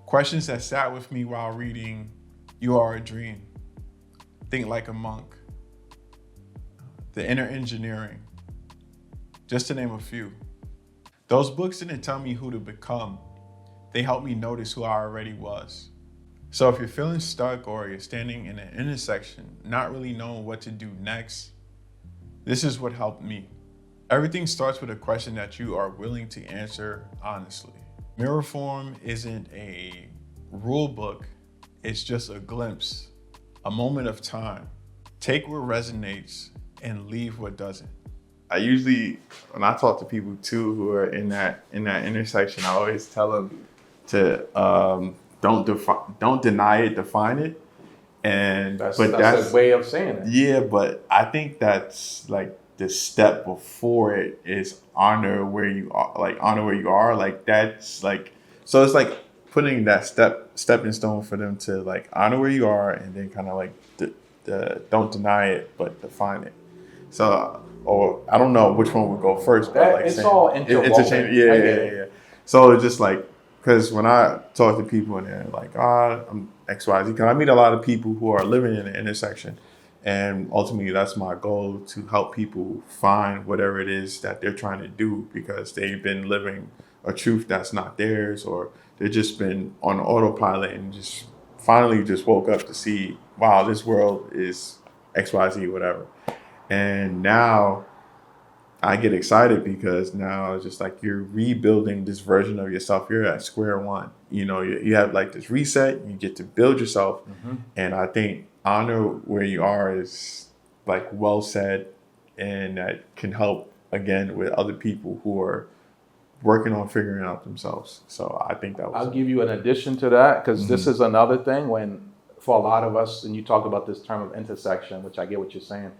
Speaker 1: Questions that sat with me while reading You Are a Dream, Think Like a Monk, The Inner Engineering, just to name a few. Those books didn't tell me who to become. They helped me notice who I already was. So if you're feeling stuck or you're standing in an intersection, not really knowing what to do next, this is what helped me. Everything starts with a question that you are willing to answer honestly. MirrorForm isn't a rule book, it's just a glimpse, a moment of time. Take what resonates and leave what doesn't. I usually, when I talk to people too who are in that intersection, I always tell them to don't deny it, define it. And that's a way of saying it. Yeah, but I think that's like the step before it is honor where you are. Like that's like, so it's like putting that stepping stone for them to like honor where you are, and then kind of like don't deny it, but define it. So, or I don't know which one would go first, but like
Speaker 2: it's all interwoven.
Speaker 1: Yeah. So it's just like, because when I talk to people and they're like, I'm XYZ, because I meet a lot of people who are living in the intersection, and ultimately that's my goal, to help people find whatever it is that they're trying to do, because they've been living a truth that's not theirs, or they've just been on autopilot and just finally just woke up to see, wow, this world is XYZ, whatever. And now I get excited because now it's just like you're rebuilding this version of yourself. You're at square one. You have like this reset. You get to build yourself. And I think honor where you are is like well said, and that can help again with other people who are working on figuring out themselves. So I think that was.
Speaker 2: I'll give you an addition to that, because this is another thing when, for a lot of us, and you talk about this term of intersection, which I get what you're saying.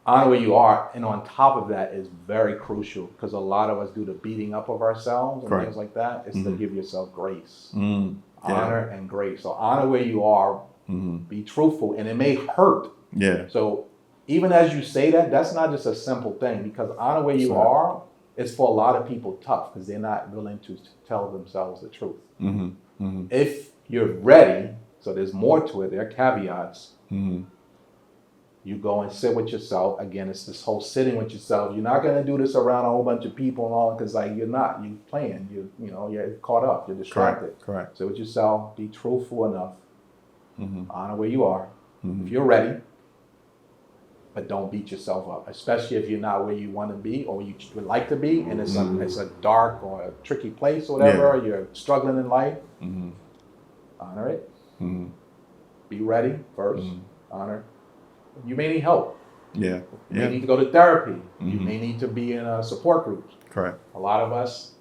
Speaker 2: Honor where you are, and on top of that is very crucial, because a lot of us do the beating up of ourselves and things like that. It's to give yourself grace, honor and grace. So honor where you are, be truthful, and it may hurt. So even as you say that, that's not just a simple thing, because honor where you are is for a lot of people tough, because they're not willing to tell themselves the truth. If you're ready, so there's more to it. There are caveats. You go and sit with yourself. Again, it's this whole sitting with yourself. You're not going to do this around a whole bunch of people and all, because like you're playing. You're caught up. You're distracted.
Speaker 1: Correct.
Speaker 2: Sit with yourself. Be truthful enough. Honor where you are. If you're ready, but don't beat yourself up, especially if you're not where you want to be or you would like to be, and it's a dark or a tricky place or whatever. Or you're struggling in life. Honor it. Be ready first. Honor. You may need help.
Speaker 1: Yeah.
Speaker 2: You may need to go to therapy. You
Speaker 1: Mm-hmm.
Speaker 2: may need to be in a support group.
Speaker 1: Correct.
Speaker 2: A lot of us,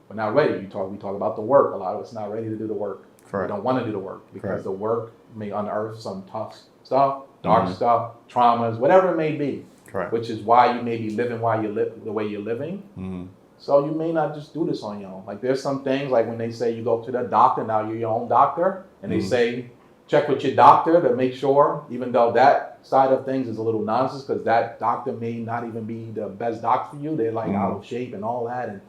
Speaker 2: we're not ready. We talk about the work. A lot of us not ready to do the work.
Speaker 1: Correct.
Speaker 2: We don't want to do the work because
Speaker 1: Correct.
Speaker 2: the work may unearth some tough stuff, dark
Speaker 1: Mm-hmm.
Speaker 2: stuff, traumas, whatever it may be.
Speaker 1: Correct.
Speaker 2: Which is why you may be living while you live the way you're living.
Speaker 1: Mm-hmm.
Speaker 2: So you may not just do this on your own. Like there's some things like when they say you go to the doctor, now you're your own doctor, and they say check with your doctor to make sure, even though that side of things is a little nonsense because that doctor may not even be the best doctor for you. They're like out of shape and all that.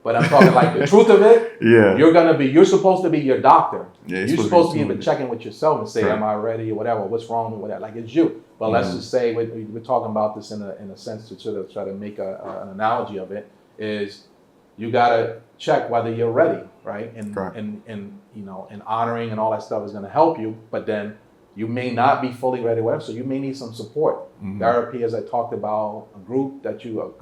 Speaker 2: But I'm talking like the truth of it.
Speaker 1: Yeah.
Speaker 2: You're supposed to be your doctor.
Speaker 1: Yeah,
Speaker 2: you're supposed to be
Speaker 1: even
Speaker 2: checking with yourself and say,
Speaker 1: Right.
Speaker 2: am I ready or whatever? What's wrong or whatever? Like it's you. But let's just say we're talking about this in a sense to sort of try to make an analogy of it is you gotta check whether you're ready, right? And you know, and honoring and all that stuff is gonna help you, but then you may not be fully ready, whatever. So you may need some support. Therapy, as I talked about, a group that you,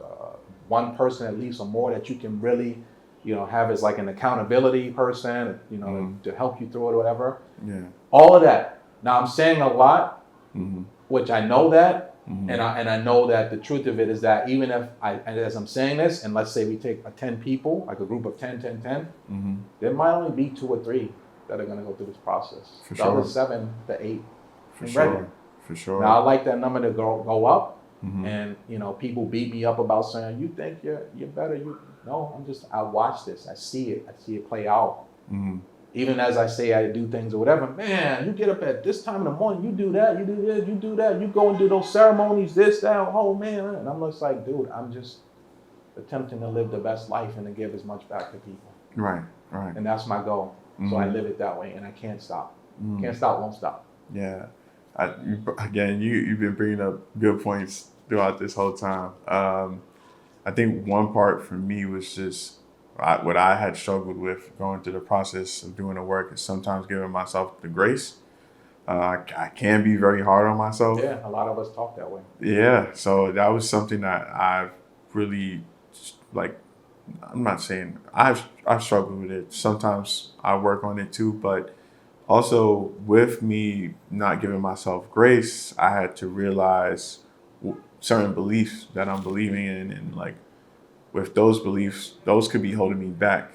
Speaker 2: one person at least or more that you can really, you know, have as like an accountability person, you know, to help you through it or whatever.
Speaker 1: Yeah.
Speaker 2: All of that. Now I'm saying a lot,
Speaker 1: Mm-hmm.
Speaker 2: which I know that,
Speaker 1: Mm-hmm.
Speaker 2: and I know that the truth of it is that even if as I'm saying this, and let's say we take 10 people, like a group of 10,
Speaker 1: Mm-hmm.
Speaker 2: there might only be 2 or 3 that are going to go through this process.
Speaker 1: For
Speaker 2: The other
Speaker 1: sure.
Speaker 2: 7 to 8.
Speaker 1: For
Speaker 2: and
Speaker 1: sure.
Speaker 2: ready.
Speaker 1: For sure.
Speaker 2: Now I like that number to go up,
Speaker 1: Mm-hmm.
Speaker 2: and you know people beat me up about saying you think you're better. No, I watch this. I see it play out.
Speaker 1: Mm-hmm.
Speaker 2: Even as I say I do things or whatever, man, you get up at this time in the morning, you do that, you do this, you do that, you go and do those ceremonies, this, that, oh man. And I'm just like, dude, I'm just attempting to live the best life and to give as much back to people.
Speaker 1: Right. Right.
Speaker 2: And that's my goal. So I live it that way and I can't stop. Can't stop, won't stop.
Speaker 1: Yeah. You've been bringing up good points throughout this whole time. I think one part for me was just what I had struggled with going through the process of doing the work is sometimes giving myself the grace. I can be very hard on myself.
Speaker 2: Yeah, a lot of us talk that way.
Speaker 1: Yeah, so that was something that I've really, like, I'm not saying I've struggled with it. Sometimes I work on it too, but also with me not giving myself grace, I had to realize certain beliefs that I'm believing in, and like with those beliefs, those could be holding me back.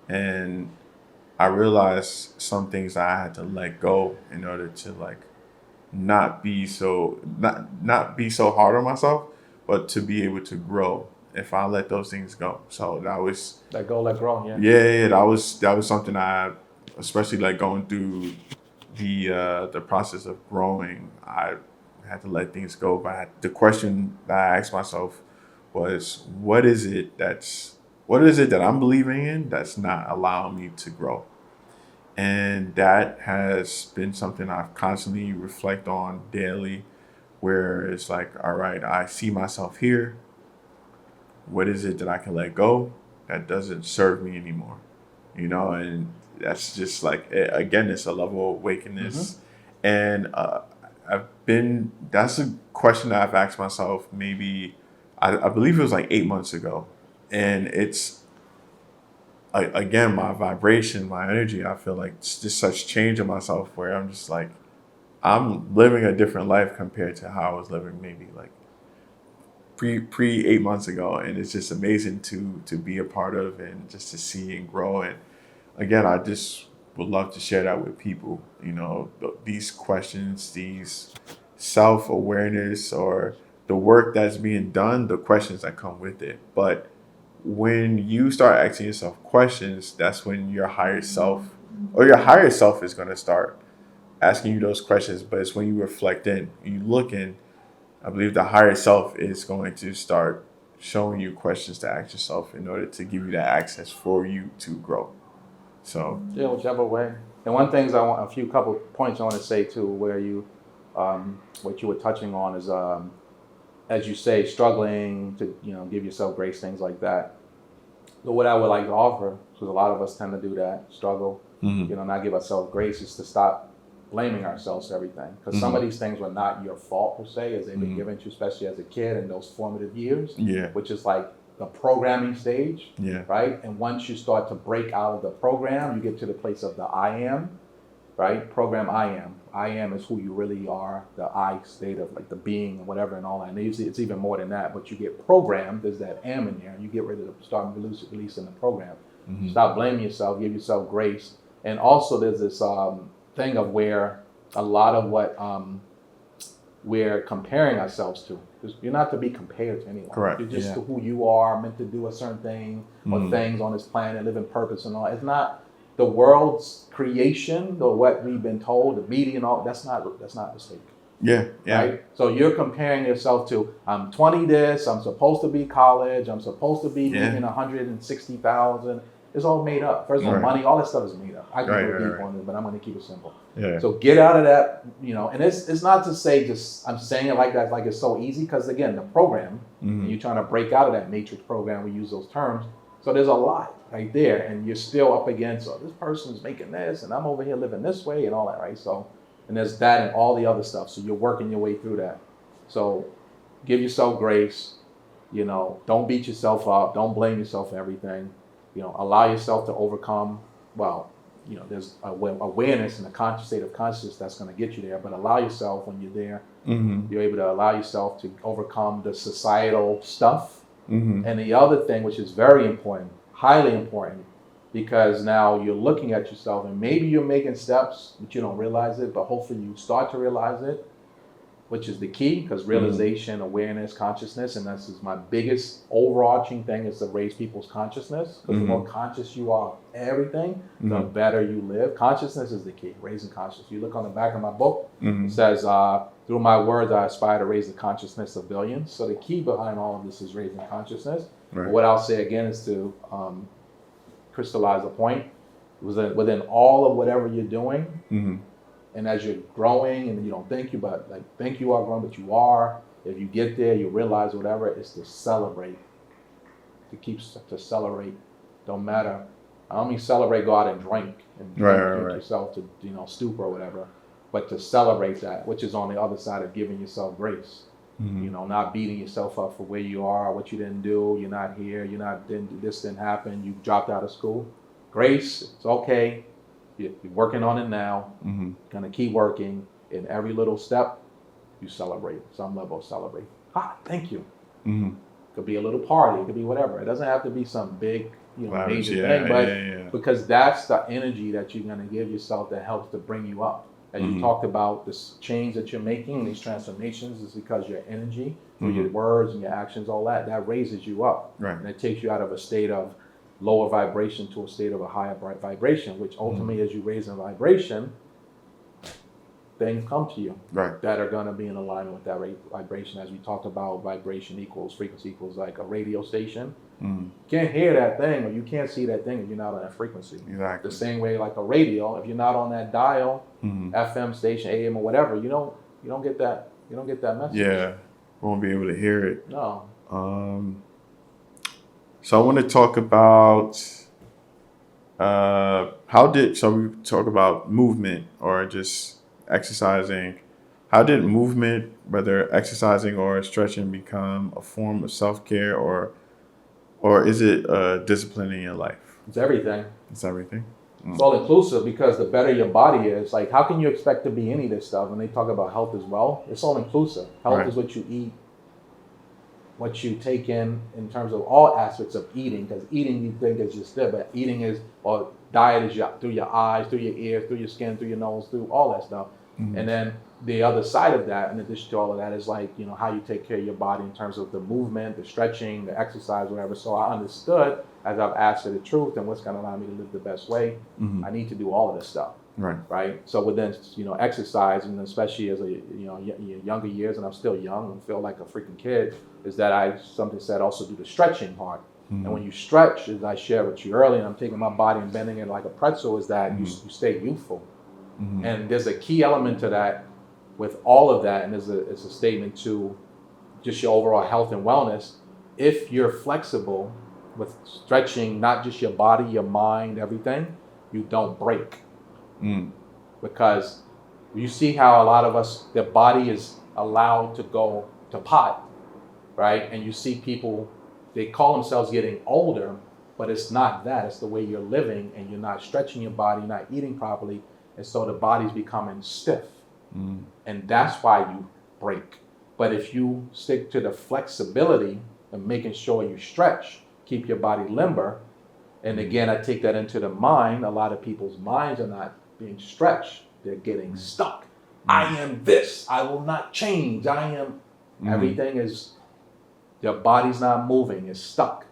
Speaker 1: And I realized some things that I had to let go in order to like not be so hard on myself, but to be able to grow if I let those things go. So that was
Speaker 2: Let go, let grow, yeah.
Speaker 1: yeah, that was something I, especially like going through the process of growing, I had to let things go. But the question that I asked myself was, what is it that I'm believing in that's not allowing me to grow? And that has been something I've constantly reflect on daily, where it's like, all right, I see myself here. What is it that I can let go that doesn't serve me anymore? You know, and that's just like, again, it's a level of awakeness. And that's a question that I've asked myself maybe, I believe it was like 8 months ago. And it's, again, my vibration, my energy, I feel like it's just such change in myself where I'm just like, I'm living a different life compared to how I was living maybe like pre 8 months ago. And it's just amazing to be a part of and just to see and grow. And again, I just would love to share that with people, you know, these questions, these self-awareness or the work that's being done, the questions that come with it. But when you start asking yourself questions, that's when your higher self is going to start asking you those questions. But it's when you reflect in, you look in, I believe the higher self is going to start showing you questions to ask yourself in order to give you that access for you to grow. So
Speaker 2: yeah, whichever way. And one thing couple points I want to say too, where you, what you were touching on is, as you say, struggling to, you know, give yourself grace, things like that. So what I would like to offer, because a lot of us tend to do that, struggle, you know, not give ourselves grace, is to stop blaming ourselves for everything. Because some of these things were not your fault per se, as they've been given to you, especially as a kid in those formative years, which is like the programming stage, right? And once you start to break out of the program, you get to the place of the I am, right? Program I am. I am is who you really are, the I state of like the being and whatever and all that. And it's even more than that, but you get programmed, there's that am in there, and you get rid of start releasing the program.
Speaker 1: Mm-hmm.
Speaker 2: Stop blaming yourself, give yourself grace. And also there's this thing of where a lot of what we're comparing ourselves to. You're not to be compared to anyone.
Speaker 1: Correct.
Speaker 2: You're just to who you are, meant to do a certain thing or things on this planet, live in purpose and all. It's not the world's creation or what we've been told, the media and all. That's not the state.
Speaker 1: Yeah.
Speaker 2: Right? So you're comparing yourself to, I'm 20 this, I'm supposed to be college, I'm supposed to be making 160,000. It's all made up. First of all, money, all that stuff is made up. I can go deep on it, but I'm going to keep it simple.
Speaker 1: Yeah.
Speaker 2: So get out of that, and it's not to say I'm saying it like that, like it's so easy, because again, the program, and you're trying to break out of that matrix program, we use those terms. So there's a lot right there, and you're still up against, this person's making this, and I'm over here living this way and all that, right? So, and there's that and all the other stuff. So you're working your way through that. So give yourself grace, don't beat yourself up, don't blame yourself for everything. Allow yourself to overcome. Well, there's awareness and a state of consciousness that's going to get you there. But allow yourself, when you're there, you're able to allow yourself to overcome the societal stuff. And the other thing, which is very important, highly important, because now you're looking at yourself and maybe you're making steps, but you don't realize it. But hopefully you start to realize it, which is the key, because realization, awareness, consciousness, and this is my biggest overarching thing, is to raise people's consciousness. Because the more conscious you are of everything, the better you live. Consciousness is the key, raising consciousness. You look on the back of my book, it says, through my words, I aspire to raise the consciousness of billions. So the key behind all of this is raising consciousness. Right. But what I'll say again is to crystallize the point. Within all of whatever you're doing, and as you're growing, and you don't think you, but think you are growing, but you are. If you get there, you realize whatever, it's to celebrate. To celebrate. Don't matter. I don't mean celebrate, go out and drink yourself to stupor or whatever, but to celebrate that, which is on the other side of giving yourself grace. Not beating yourself up for where you are, what you didn't do, you're not here, this didn't happen, you dropped out of school. Grace, it's okay. You're working on it now. Gonna keep working. In every little step, you celebrate. Some level of celebrate. Thank you. Could be a little party. It could be whatever. It doesn't have to be some big, major thing. But because that's the energy that you're gonna give yourself that helps to bring you up. As you talked about this change that you're making, these transformations, is because your energy, through your words and your actions, all that raises you up. Right. And it takes you out of a state of lower vibration to a state of a higher vibration, which ultimately, as you raise in vibration, things come to you that are going to be in alignment with that vibration. As we talked about, vibration equals frequency equals like a radio station. You can't hear that thing, or you can't see that thing if you're not on that frequency. Exactly. The same way, like a radio, if you're not on that dial, FM station, AM or whatever, you don't get that. You don't get that message.
Speaker 1: Yeah, won't be able to hear it.
Speaker 2: No.
Speaker 1: So I want to talk about so we talk about movement or just exercising. How did movement, whether exercising or stretching, become a form of self-care, or is it a discipline in your life?
Speaker 2: It's everything.
Speaker 1: It's everything.
Speaker 2: It's all inclusive, because the better your body is, like, how can you expect to be any of this stuff? When they talk about health as well, it's all inclusive. Health is what you eat, what you take in terms of all aspects of eating, because eating you think is just there, but eating is, or diet is through your eyes, through your ears, through your skin, through your nose, through all that stuff. And then the other side of that, in addition to all of that, is like, how you take care of your body in terms of the movement, the stretching, the exercise, whatever. So I understood, as I've asked for the truth and what's going to allow me to live the best way, I need to do all of this stuff. Right. So within, exercise, and especially as younger years, and I'm still young and feel like a freaking kid, is that something said also do the stretching part. And when you stretch, as I shared with you earlier, and I'm taking my body and bending it like a pretzel, is that you stay youthful. And there's a key element to that with all of that, and it's a statement to just your overall health and wellness. If you're flexible with stretching, not just your body, your mind, everything, you don't break. Because you see how a lot of us, their body is allowed to go to pot, right? And you see people, they call themselves getting older, but it's not that. It's the way you're living, and you're not stretching your body, you're not eating properly, and so the body's becoming stiff. And that's why you break. But if you stick to the flexibility and making sure you stretch, keep your body limber, and again, I take that into the mind. A lot of people's minds are not being stretched. They're getting stuck. I am this. I will not change. I am. Everything is, your body's not moving. It's stuck.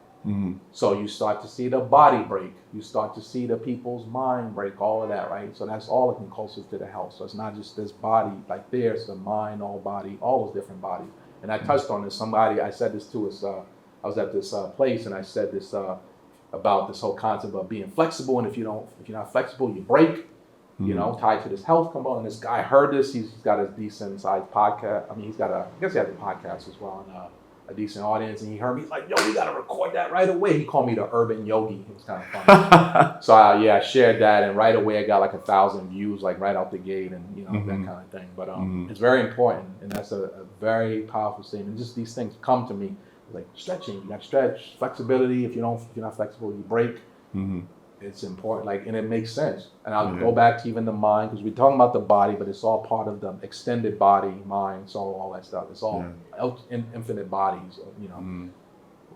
Speaker 2: So you start to see the body break. You start to see the people's mind break, all of that, right? So that's all conducive to the health. So it's not just this body, like there's the mind, all body, all those different bodies. And I touched on this. Somebody, I said this too, I was at this place and I said this about this whole concept of being flexible. And if you're not flexible, you break, you know, tied to this health component. And this guy heard this. He's got a decent sized podcast. I mean, I guess he has a podcast as well. And, a decent audience, and he heard me. He's like, "Yo, we gotta record that right away." He called me the urban yogi. It was kind of funny. So I shared that, and right away I got like 1,000 views, like right out the gate, and you know that kind of thing. But it's very important, and that's a very powerful statement. Just these things come to me, like stretching. You got to stretch, flexibility. If you're not flexible, you break. It's important, like, and it makes sense. And I'll go back to even the mind, because we're talking about the body, but it's all part of the extended body, mind, soul, all that stuff. It's all infinite bodies, you know.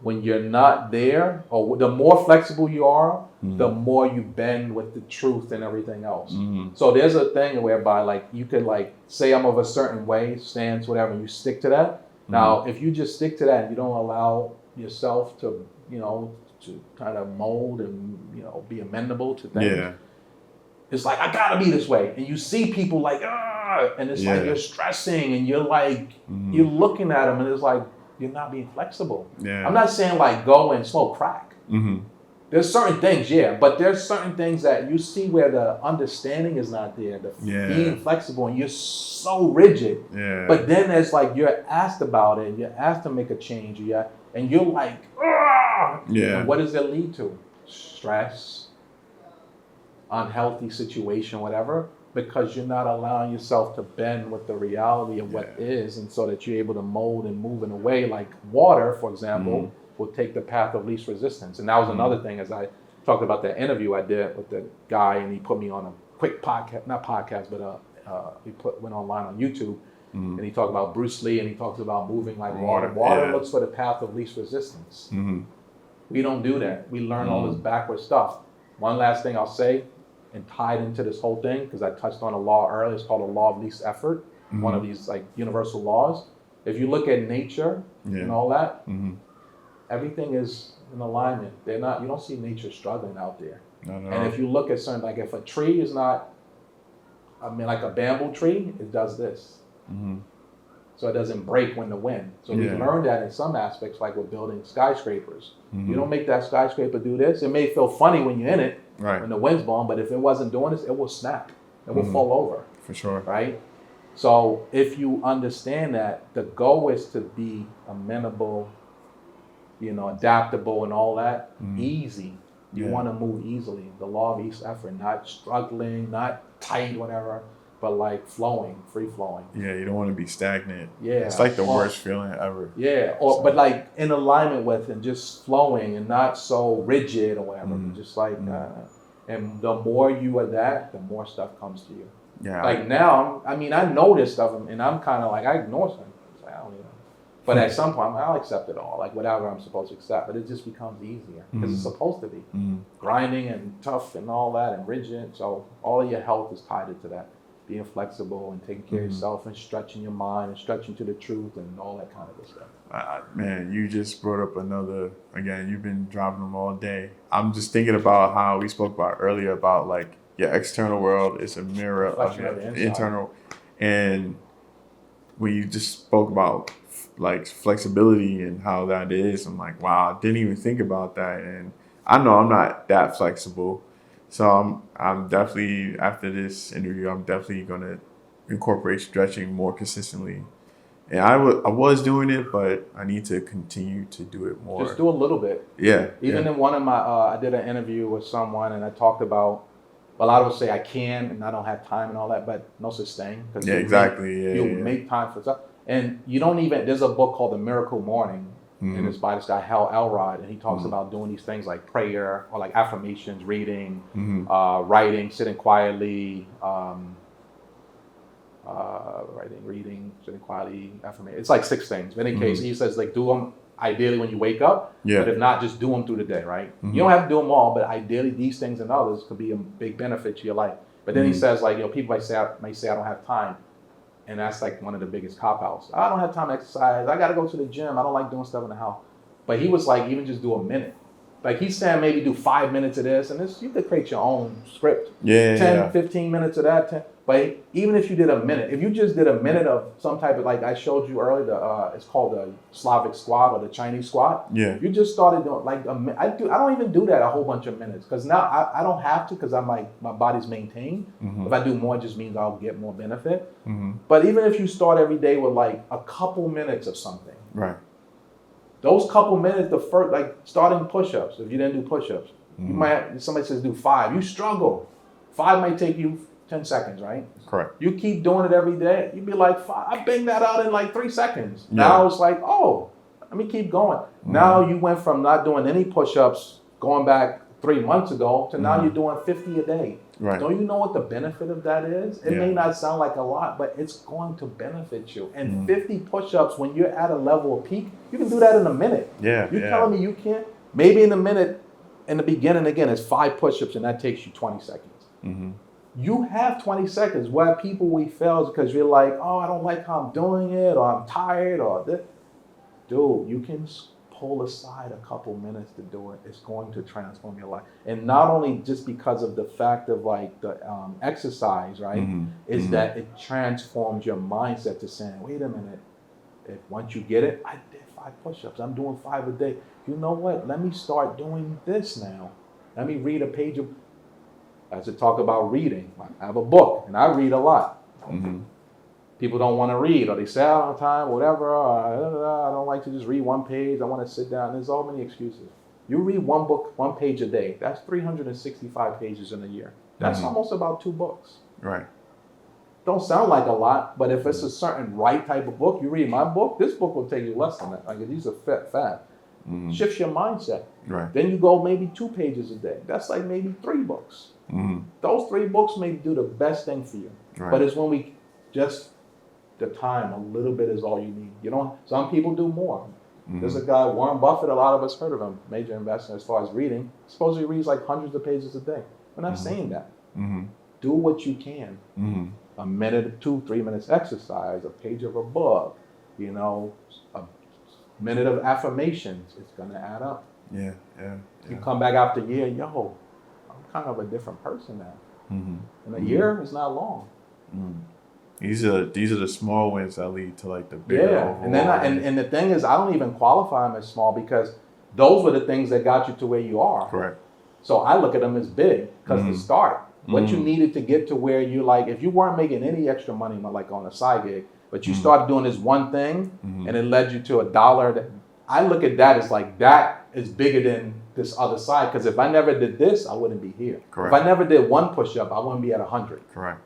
Speaker 2: When you're not there, or the more flexible you are, the more you bend with the truth and everything else. So there's a thing whereby, like, you could, like, say I'm of a certain way, stance, whatever, and you stick to that. Now, if you just stick to that and you don't allow yourself to, you know, to kind of mold and, you know, be amenable to things. It's like, I gotta be this way. And you see people like, and it's like you're stressing and you're like, you're looking at them and it's like, you're not being flexible. I'm not saying like go and smoke crack. There's certain things, but there's certain things that you see where the understanding is not there, the being flexible, and you're so rigid. But then it's like you're asked about it, you're asked to make a change, and you're like, and what does it lead to? Stress, unhealthy situation, whatever, because you're not allowing yourself to bend with the reality of what is, and so that you're able to mold and move in a way like water, for example, will take the path of least resistance. And that was another thing, as I talked about that interview I did with the guy, and he put me on a quick podcast, not podcast, but went online on YouTube. And he talked about Bruce Lee, and he talks about moving like water. Water looks for the path of least resistance. We don't do that. We learn all this backward stuff. One last thing I'll say, and tied into this whole thing, because I touched on a law earlier, it's called the law of least effort, one of these like universal laws. If you look at nature and all that, everything is in alignment. You don't see nature struggling out there. And if you look at certain, like if a tree is not, like a bamboo tree, it does this. So it doesn't break when the wind. So we learned that in some aspects, like with building skyscrapers. You don't make that skyscraper do this. It may feel funny when you're in it, when the wind's blowing, but if it wasn't doing this, it will snap. It will fall over.
Speaker 1: For sure.
Speaker 2: Right? So if you understand that, the goal is to be amenable, you know, adaptable and all that, easy. You want to move easily. The law of least effort, not struggling, not tight, whatever, but like flowing, free flowing.
Speaker 1: You don't want to be stagnant. It's like the worst feeling ever.
Speaker 2: But like in alignment with and just flowing and not so rigid or whatever. Just like, and the more you are that, the more stuff comes to you. Like now, I know this stuff, and I'm kind of like, I ignore some. Like, I don't even know. But at some point, I'll accept it all, like whatever I'm supposed to accept. But it just becomes easier because it's supposed to be. Grinding and tough and all that and rigid. So all of your health is tied into that. Being flexible and taking care of yourself and stretching your mind and stretching to the truth and all that kind of good stuff.
Speaker 1: Man, you just brought up again, you've been dropping them all day. I'm just thinking about how we spoke about earlier about like your external world is a mirror of your internal. And when you just spoke about like flexibility and how that is, I'm like, wow, I didn't even think about that. And I know I'm not that flexible. So I'm definitely, after this interview, I'm definitely going to incorporate stretching more consistently. And I was doing it, but I need to continue to do it more.
Speaker 2: Just do a little bit. Even in one of my, I did an interview with someone and I talked about, a lot of us say I can and I don't have time and all that, but no such thing. You make time for stuff. And you don't even, there's a book called The Miracle Morning. And it's by this guy, Hal Elrod, and he talks about doing these things like prayer or like affirmations, reading, writing, sitting quietly, writing, reading, sitting quietly, affirmation. It's like 6 things. But in any case, he says like do them ideally when you wake up, but if not, just do them through the day, right? You don't have to do them all, but ideally these things and others could be a big benefit to your life. But then he says like, people might say I don't have time. And that's like one of the biggest cop-outs. I don't have time to exercise. I got to go to the gym. I don't like doing stuff in the house. But he was like, even just do a minute. Like he's saying maybe do 5 minutes of this. And this, you could create your own script. 15 minutes of that. 10. But even if you did a minute, if you just did a minute of some type of, like I showed you earlier, it's called the Slavic squat or the Chinese squat.
Speaker 1: Yeah.
Speaker 2: You just started doing like I don't even do that a whole bunch of minutes because now I don't have to because I'm like my body's maintained. If I do more, it just means I'll get more benefit. But even if you start every day with like a couple minutes of something,
Speaker 1: right?
Speaker 2: Those couple minutes, the first like starting push-ups. If you didn't do push-ups, you might somebody says do 5. You struggle. 5 might take you 10 seconds, right?
Speaker 1: Correct.
Speaker 2: You keep doing it every day, you'd be like, I banged that out in like 3 seconds. Now it's like, oh, let me keep going. Now you went from not doing any push-ups going back 3 months ago to now you're doing 50 a day.
Speaker 1: Right.
Speaker 2: Don't you know what the benefit of that is? It may not sound like a lot, but it's going to benefit you. And 50 push-ups, when you're at a level of peak, you can do that in a minute.
Speaker 1: Yeah.
Speaker 2: You're telling me you can't? Maybe in a minute, in the beginning, again, it's 5 push-ups and that takes you 20 seconds. You have 20 seconds. Why people we fail is because you're like, oh, I don't like how I'm doing it, or I'm tired, or this. Dude, you can pull aside a couple minutes to do it. It's going to transform your life. And not only just because of the fact of like the exercise, right, is that it transforms your mindset to saying, wait a minute, if once you get it, I did 5 push-ups. I'm doing 5 a day. You know what? Let me start doing this now. Let me read a page of, as I talk about reading, I have a book and I read a lot. People don't want to read, or they say I don't have time, whatever. I don't like to just read one page. I want to sit down. There's so many excuses. You read one book, 1 page a day. That's 365 pages in a year. That's almost about 2 books.
Speaker 1: Right.
Speaker 2: Don't sound like a lot, but if it's a certain right type of book, you read my book, this book will take you less than that. Like these are fat. Shifts your mindset.
Speaker 1: Right.
Speaker 2: Then you go maybe 2 pages a day. That's like maybe 3 books. Those 3 books may do the best thing for you.
Speaker 1: Right.
Speaker 2: But it's when we just, the time, a little bit is all you need. You don't, some people do more. There's a guy, Warren Buffett, a lot of us heard of him, major investor as far as reading. Supposedly reads like hundreds of pages a day. We're not saying that. Do what you can. A minute, 2-3 minutes exercise, a page of a book, a minute of affirmations. It's going to add up.
Speaker 1: Yeah.
Speaker 2: You come back after a year, I'm kind of a different person now. And a year is not long.
Speaker 1: These are the small wins that lead to like the bigger overall.
Speaker 2: And then and the thing is, I don't even qualify them as small because those were the things that got you to where you are.
Speaker 1: Correct.
Speaker 2: So I look at them as big because the start, what you needed to get to where you like, if you weren't making any extra money like on a side gig, but you started doing this one thing and it led you to $1. I look at that as like that is bigger than this other side because if I never did this, I wouldn't be here.
Speaker 1: Correct.
Speaker 2: If I never did 1 push-up, I wouldn't be at 100.
Speaker 1: Correct.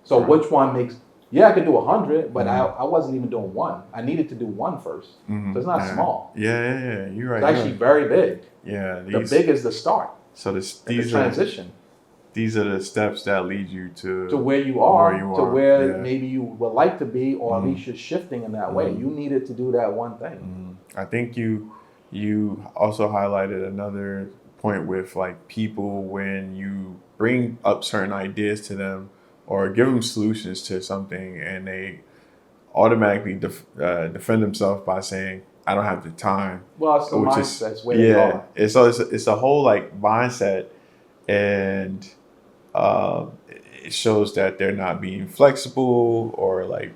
Speaker 2: So which one makes? Yeah, I could do 100, but I wasn't even doing 1. I needed to do 1 first. So it's not small.
Speaker 1: Yeah. You're right.
Speaker 2: It's actually very big.
Speaker 1: Yeah.
Speaker 2: The big is the start.
Speaker 1: So
Speaker 2: these the transition.
Speaker 1: These are the steps that lead you to
Speaker 2: where you are, where
Speaker 1: yeah.
Speaker 2: maybe you would like to be, or at least you're shifting in that way. You needed to do that one thing.
Speaker 1: I think you also highlighted another point with like people when you bring up certain ideas to them or give them solutions to something and they automatically defend themselves by saying, I don't have the time.
Speaker 2: Well, it's the mindset where they are.
Speaker 1: It's a whole like mindset, and it shows that they're not being flexible or like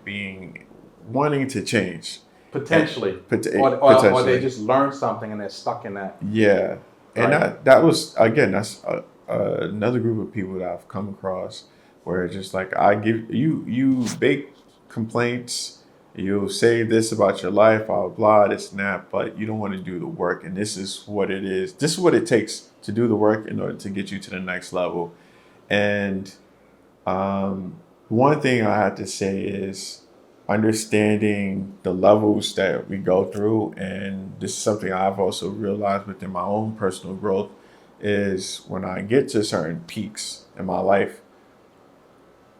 Speaker 1: wanting to change.
Speaker 2: Potentially.
Speaker 1: Potentially.
Speaker 2: Or they just learned something and they're stuck in that.
Speaker 1: Yeah. And
Speaker 2: right?
Speaker 1: that was, again, that's another group of people that I've come across where it's just like, I give you big complaints, you'll say this about your life, blah, this and that, but you don't want to do the work. And this is what it is. This is what it takes to do the work in order to get you to the next level. And one thing I have to say is understanding the levels that we go through. And this is something I've also realized within my own personal growth is when I get to certain peaks in my life,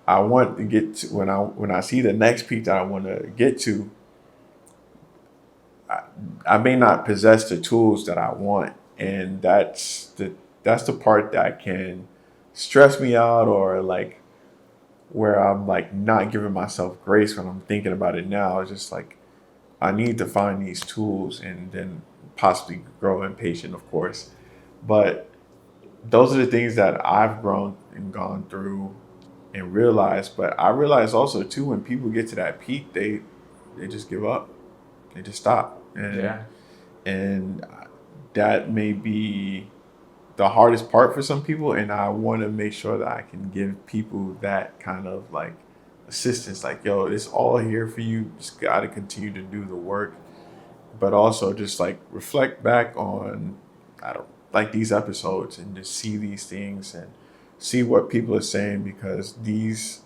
Speaker 1: I want to get to, when I see the next peak that I want to get to, I may not possess the tools that I want, and that's the part that can stress me out, or like where I'm like not giving myself grace when I'm thinking about it now. It's just like I need to find these tools and then possibly grow impatient, of course. But those are the things that I've grown and gone through and realized. But I realize also too, when people get to that peak, they just give up. They just stop. And that may be the hardest part for some people, and I want to make sure that I can give people that kind of like assistance, like, yo, it's all here for you, just got to continue to do the work, but also just like reflect back on, I don't like these episodes, and just see these things and see what people are saying, because these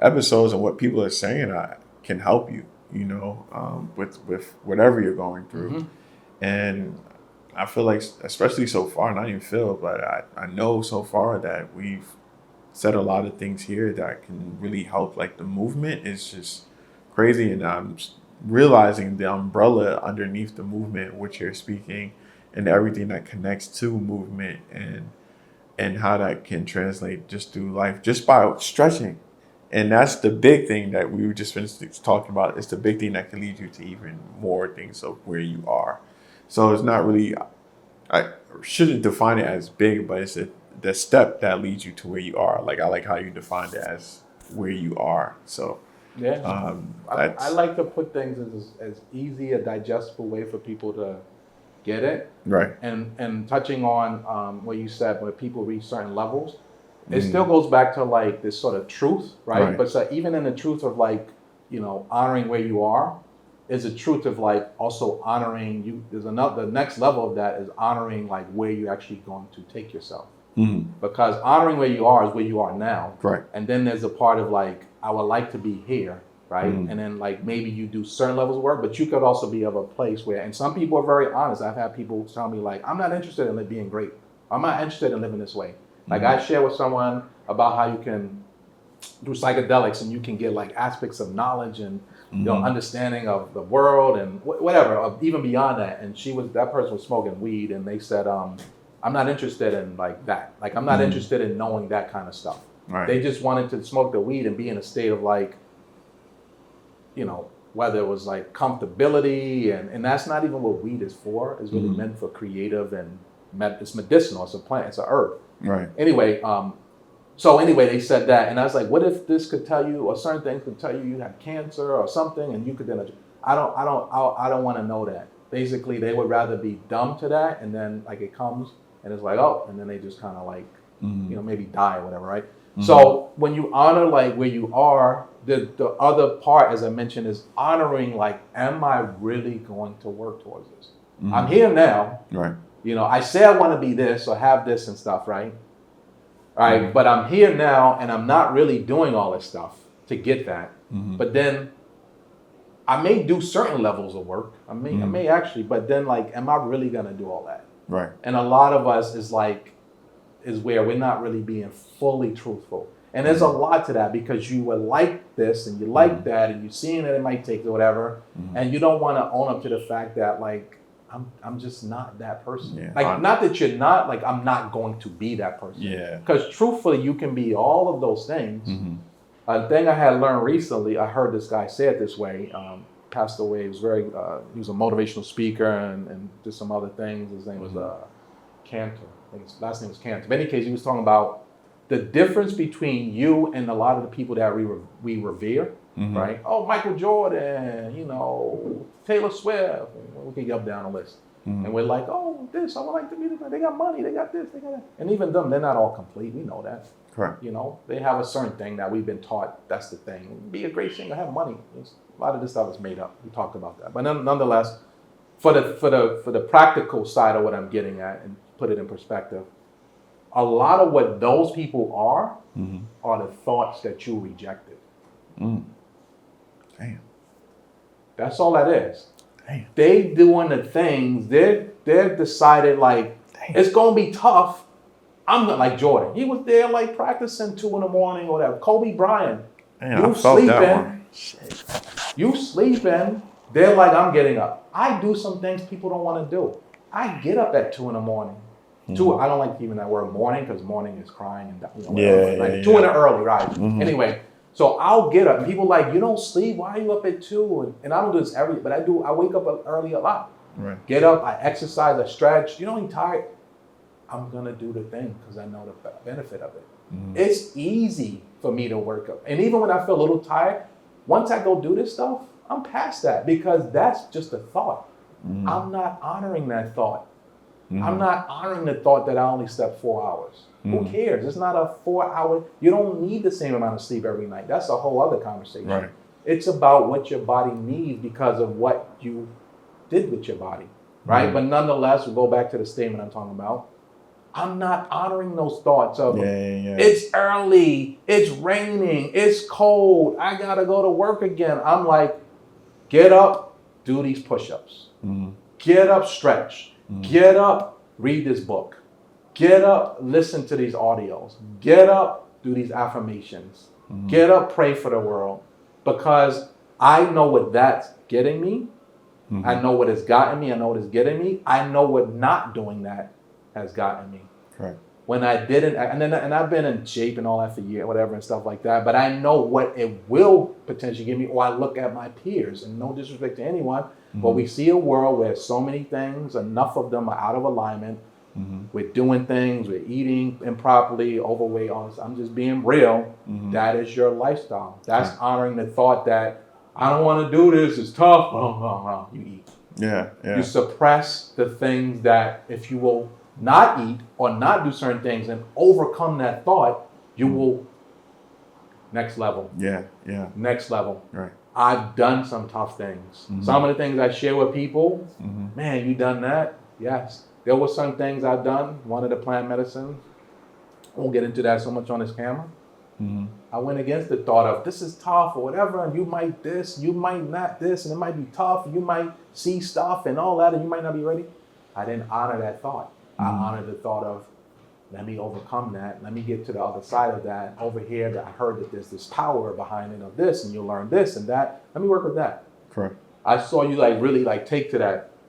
Speaker 1: episodes and what people are saying can help you, with whatever you're going through.
Speaker 2: Mm-hmm.
Speaker 1: And I feel like, especially so far, not even feel, but I know so far that we've said a lot of things here that can really help. Like the movement is just crazy. And I'm realizing the umbrella underneath the movement, which you're speaking, and everything that connects to movement, and how that can translate just through life, just by stretching. And that's the big thing that we were just finished talking about. It's the big thing that can lead you to even more things of where you are. So it's not really, I shouldn't define it as big, but it's the step that leads you to where you are. Like, I like how you defined it as where you are. So
Speaker 2: I like to put things as easy a digestible way for people to get it.
Speaker 1: Right.
Speaker 2: And touching on what you said, when people reach certain levels, it still goes back to like this sort of truth, right? But so even in the truth of like, honoring where you are, is a truth of like also honoring you. There's the next level of that is honoring like where you're actually going to take yourself. Mm-hmm. Because honoring where you are is where you are now.
Speaker 1: Right.
Speaker 2: And then there's a part of like, I would like to be here, right? Mm-hmm. And then like maybe you do certain levels of work, but you could also be of a place where, and some people are very honest. I've had people tell me like, I'm not interested in being great. I'm not interested in living this way. Like I share with someone about how you can do psychedelics and you can get like aspects of knowledge and understanding of the world and whatever, even beyond that. And that person was smoking weed, and they said, I'm not interested in like that. Like I'm not interested in knowing that kind of stuff. Right. They just wanted to smoke the weed and be in a state of like, whether it was like comfortability, and that's not even what weed is for. It's really meant for creative, and it's medicinal. It's a plant. It's a herb. Right. Anyway, they said that, and I was like, what if this could tell you, or certain things could tell you have cancer or something, and you could then, I don't want to know that. Basically, they would rather be dumb to that, and then like it comes, and it's like, oh, and then they just kind of like, maybe die or whatever, right? Mm-hmm. So when you honor like where you are, the other part, as I mentioned, is honoring like, am I really going to work towards this? Mm-hmm. I'm here now. Right. I say I want to be this or have this and stuff, right? All right, but I'm here now, and I'm not really doing all this stuff to get that. Mm-hmm. But then I may do certain levels of work. I may actually, but then like, am I really gonna do all that? Right. And a lot of us is where we're not really being fully truthful. And there's a lot to that, because you would like this and you like that, and you're seeing that it might take or whatever, and you don't want to own up to the fact that like, I'm just not that person. Yeah. Like, not that you're not, like, I'm not going to be that person. Yeah. Because truthfully, you can be all of those things. Mm-hmm. A thing I had learned recently, I heard this guy say it this way, passed away. He was he was a motivational speaker and did some other things. His name was Cantor. I think his last name was Cantor. But in any case, he was talking about the difference between you and a lot of the people that we revere. Mm-hmm. Right? Oh, Michael Jordan, Taylor Swift. We can get up down the list. Mm-hmm. And we're like, oh, this, I would like to be this. They got money, they got this, they got that. And even them, they're not all complete. We know that. Correct. They have a certain thing that we've been taught, that's the thing. Be a great singer, have money. A lot of this stuff is made up. We talked about that. But nonetheless, for the practical side of what I'm getting at, and put it in perspective, a lot of what those people are the thoughts that you rejected. Mm. Damn. That's all that is. Damn. They doing the things, they're decided like, it's gonna be tough, like Jordan. He was there like practicing 2 a.m. or whatever. Kobe Bryant.
Speaker 1: Man, I felt that one.
Speaker 2: You sleeping. They're like, I'm getting up. I do some things people don't want to do. I get up at 2 a.m. 2. I don't like even that word morning because morning is crying and 2 in the early, right? Anyway, so I'll get up and people are like, you don't sleep. Why are you up at 2? And I don't do this but I do. I wake up early a lot.
Speaker 1: Right.
Speaker 2: Get up. I exercise. I stretch. You know, I'm tired. I'm gonna do the thing because I know the benefit of it. It's easy for me to work up, and even when I feel a little tired, once I go do this stuff, I'm past that because that's just a thought. I'm not honoring that thought. I'm not honoring the thought that I only slept 4 hours. Who cares? It's not a 4 hour. You don't need the same amount of sleep every night. That's a whole other conversation.
Speaker 1: Right.
Speaker 2: It's about what your body needs because of what you did with your body, right? But nonetheless, we'll go back to the statement I'm talking about. I'm not honoring those thoughts of it's early, it's raining, it's cold, I gotta go to work again. I'm like, get up, do these push-ups. Get up, stretch. Get up, read this book. Get up, listen to these audios. Get up, do these affirmations. Get up, pray for the world. Because I know what that's getting me. I know what it's gotten me. I know what it's getting me. I know what not doing that has gotten me.
Speaker 1: Correct.
Speaker 2: When I didn't, and I've been in shape and all that for years, whatever and stuff like that, but I know what it will potentially give me, or I look at my peers, and no disrespect to anyone, but we see a world where so many things, enough of them are out of alignment. We're doing things, we're eating improperly, overweight, all this. I'm just being real. That is your lifestyle. That's honoring the thought that I don't want to do this, it's tough. You eat.
Speaker 1: Yeah.
Speaker 2: You suppress the things that if you will not eat or not do certain things and overcome that thought, you will next level. Next level.
Speaker 1: Right.
Speaker 2: I've done some tough things. Some of the things I share with people, man, you done that? Yes. There were some things I've done, wanted to plant medicine. I won't get into that so much on this camera. I went against the thought of this is tough or whatever, and you might this, you might not this, and it might be tough. You might see stuff and all that, and you might not be ready. I didn't honor that thought. I honored the thought of, let me overcome that. Let me get to the other side of that. Over here, that I heard that there's this power behind it of this, and you'll learn this and that. Let me work with that.
Speaker 1: Correct.
Speaker 2: I saw you like really like take to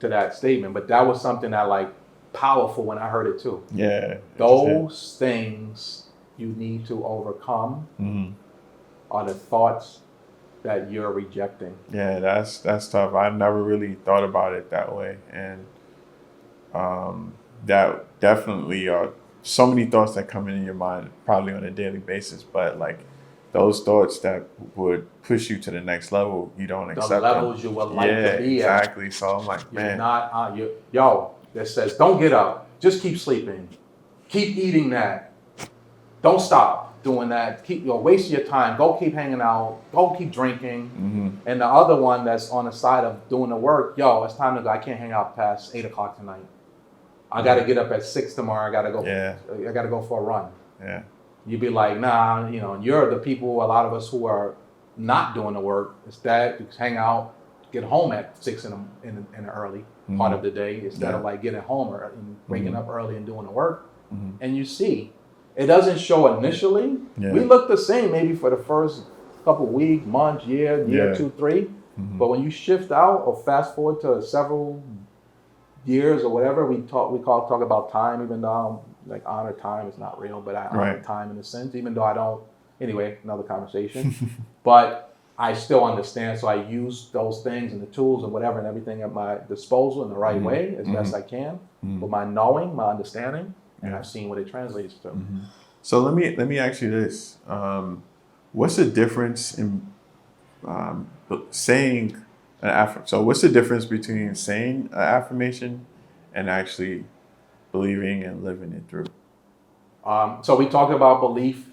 Speaker 2: that statement, but that was something that like powerful when I heard it too.
Speaker 1: Yeah.
Speaker 2: Those things you need to overcome are the thoughts that you're rejecting.
Speaker 1: Yeah, that's tough. I never really thought about it that way, and that definitely are so many thoughts that come in your mind probably on a daily basis, but like those thoughts that would push you to the next level, you don't accept
Speaker 2: the levels you would like to be at.
Speaker 1: Exactly. So I'm like,
Speaker 2: you're
Speaker 1: man,
Speaker 2: not that says don't get up, just keep sleeping, keep eating that, don't stop doing that, keep wasting your time, go keep hanging out, go keep drinking. And the other one that's on the side of doing the work, it's time to go. I can't hang out past 8 o'clock tonight. I got to get up at 6 tomorrow. I got to go. I got to go for a run. Yeah. You'd be like, nah, and you're the people, a lot of us who are not doing the work. Instead, you hang out, get home at 6 in the early part of the day instead of like getting home and waking up early and doing the work. And you see, it doesn't show initially. We look the same maybe for the first couple weeks, months, year, 2, 3. But when you shift out or fast forward to several years or whatever, we talk about time, even though I like honor time, it's not real, but I honor time in a sense, even though I don't. Anyway, another conversation. But I still understand, so I use those things and the tools and whatever and everything at my disposal in the right way as best I can, with my knowing, my understanding, and I've seen what it translates to.
Speaker 1: So let me ask you this: what's the difference in saying an affirmation? So what's the difference between saying an affirmation and actually believing and living it through?
Speaker 2: So we talked about belief,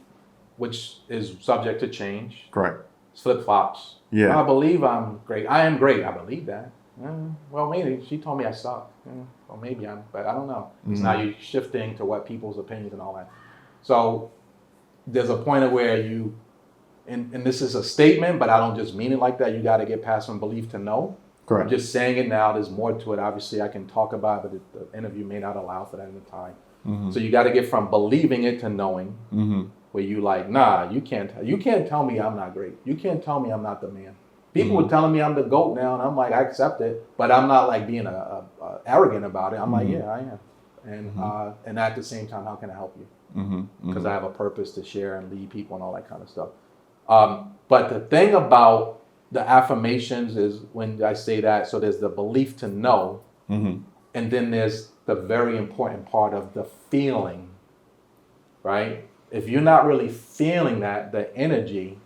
Speaker 2: which is subject to change.
Speaker 1: Correct.
Speaker 2: Flip-flops.
Speaker 1: Yeah.
Speaker 2: I believe I'm great. I am great. I believe that. Well, maybe she told me I suck. Well, maybe but I don't know. It's now you're shifting to what people's opinions and all that. So there's a point of where you, and this is a statement, but I don't just mean it like that. You got to get past from belief to know. Correct. I'm just saying it now. There's more to it. Obviously, I can talk about it, but the interview may not allow for that in the time. So you got to get from believing it to knowing, where you like, nah, you can't tell me I'm not great. You can't tell me I'm not the man. People are telling me I'm the GOAT now, and I'm like, I accept it, but I'm not like being arrogant about it. I'm like, yeah, I am. And at the same time, how can I help you? Because I have a purpose to share and lead people and all that kind of stuff. But the thing about the affirmations is when I say that, so there's the belief to know, and then there's the very important part of the feeling, right? If you're not really feeling that, the energy,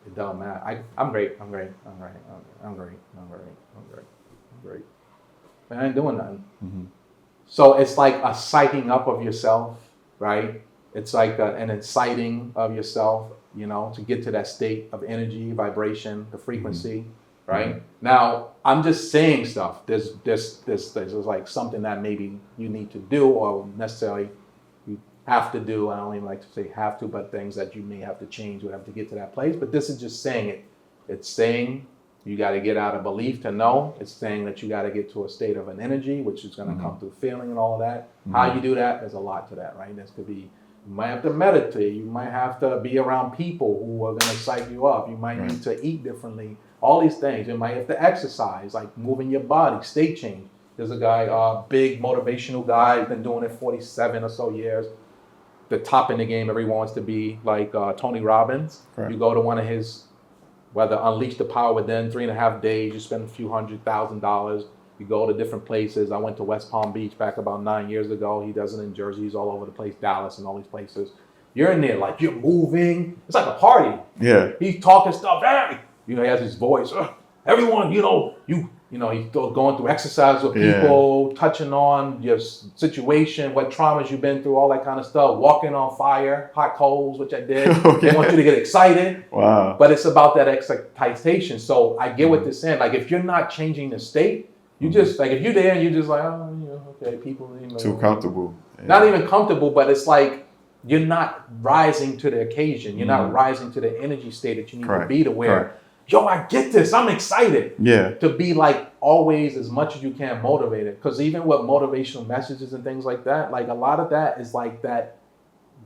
Speaker 2: it don't matter. I'm great. I'm great. I'm great. I'm great. I'm great. I'm great. I'm great. But I ain't doing nothing. So it's like a psyching up of yourself, right? It's like an inciting of yourself, you know, to get to that state of energy, vibration, the frequency, right? Now, I'm just saying stuff. There's like something that maybe you need to do or necessarily you have to do. I don't even like to say have to, but things that you may have to change or have to get to that place. But this is just saying it. It's saying you got to get out of belief to know. It's saying that you got to get to a state of an energy, which is going to come through feeling and all of that. How you do that, there's a lot to that, right? This could be, you might have to meditate. You might have to be around people who are going to psych you up. You might need to eat differently. All these things. You might have to exercise, like moving your body, state change. There's a guy, big motivational guy, he's been doing it 47 or so years. The top in the game, everyone wants to be like Tony Robbins. You go to one of his, whether Unleash the Power Within, 3.5 days, you spend a few $100,000. You go to different places. I went to West Palm Beach back about 9 years ago. He does it in Jersey. He's all over the place, Dallas and all these places. You're in there like you're moving. It's like a party. Yeah. He's talking stuff. Hey! You know, he has his voice. Everyone, you know, he's going through exercise with people, touching on your situation, what traumas you've been through, all that kind of stuff. Walking on fire, hot coals, which I did. They want you to get excited. Wow. But it's about that excitation. So I get what they're saying. Like, if you're not changing the state, you just, like, if you're there and you're just like, oh, you know, okay, people, you know.
Speaker 1: Too comfortable.
Speaker 2: Not even comfortable, but it's like, you're not rising to the occasion. You're not rising to the energy state that you need to be to where, yo, I get this. I'm excited. Yeah. To be like always as much as you can motivated. Because even with motivational messages and things like that, like a lot of that is like that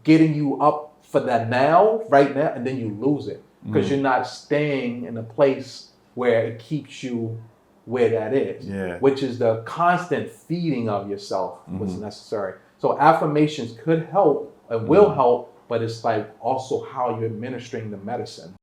Speaker 2: getting you up for that now, right now, and then you lose it. Because you're not staying in a place where it keeps you where that is. Yeah. Which is the constant feeding of yourself, what's necessary. So affirmations could help and will help, but it's like also how you're administering the medicine.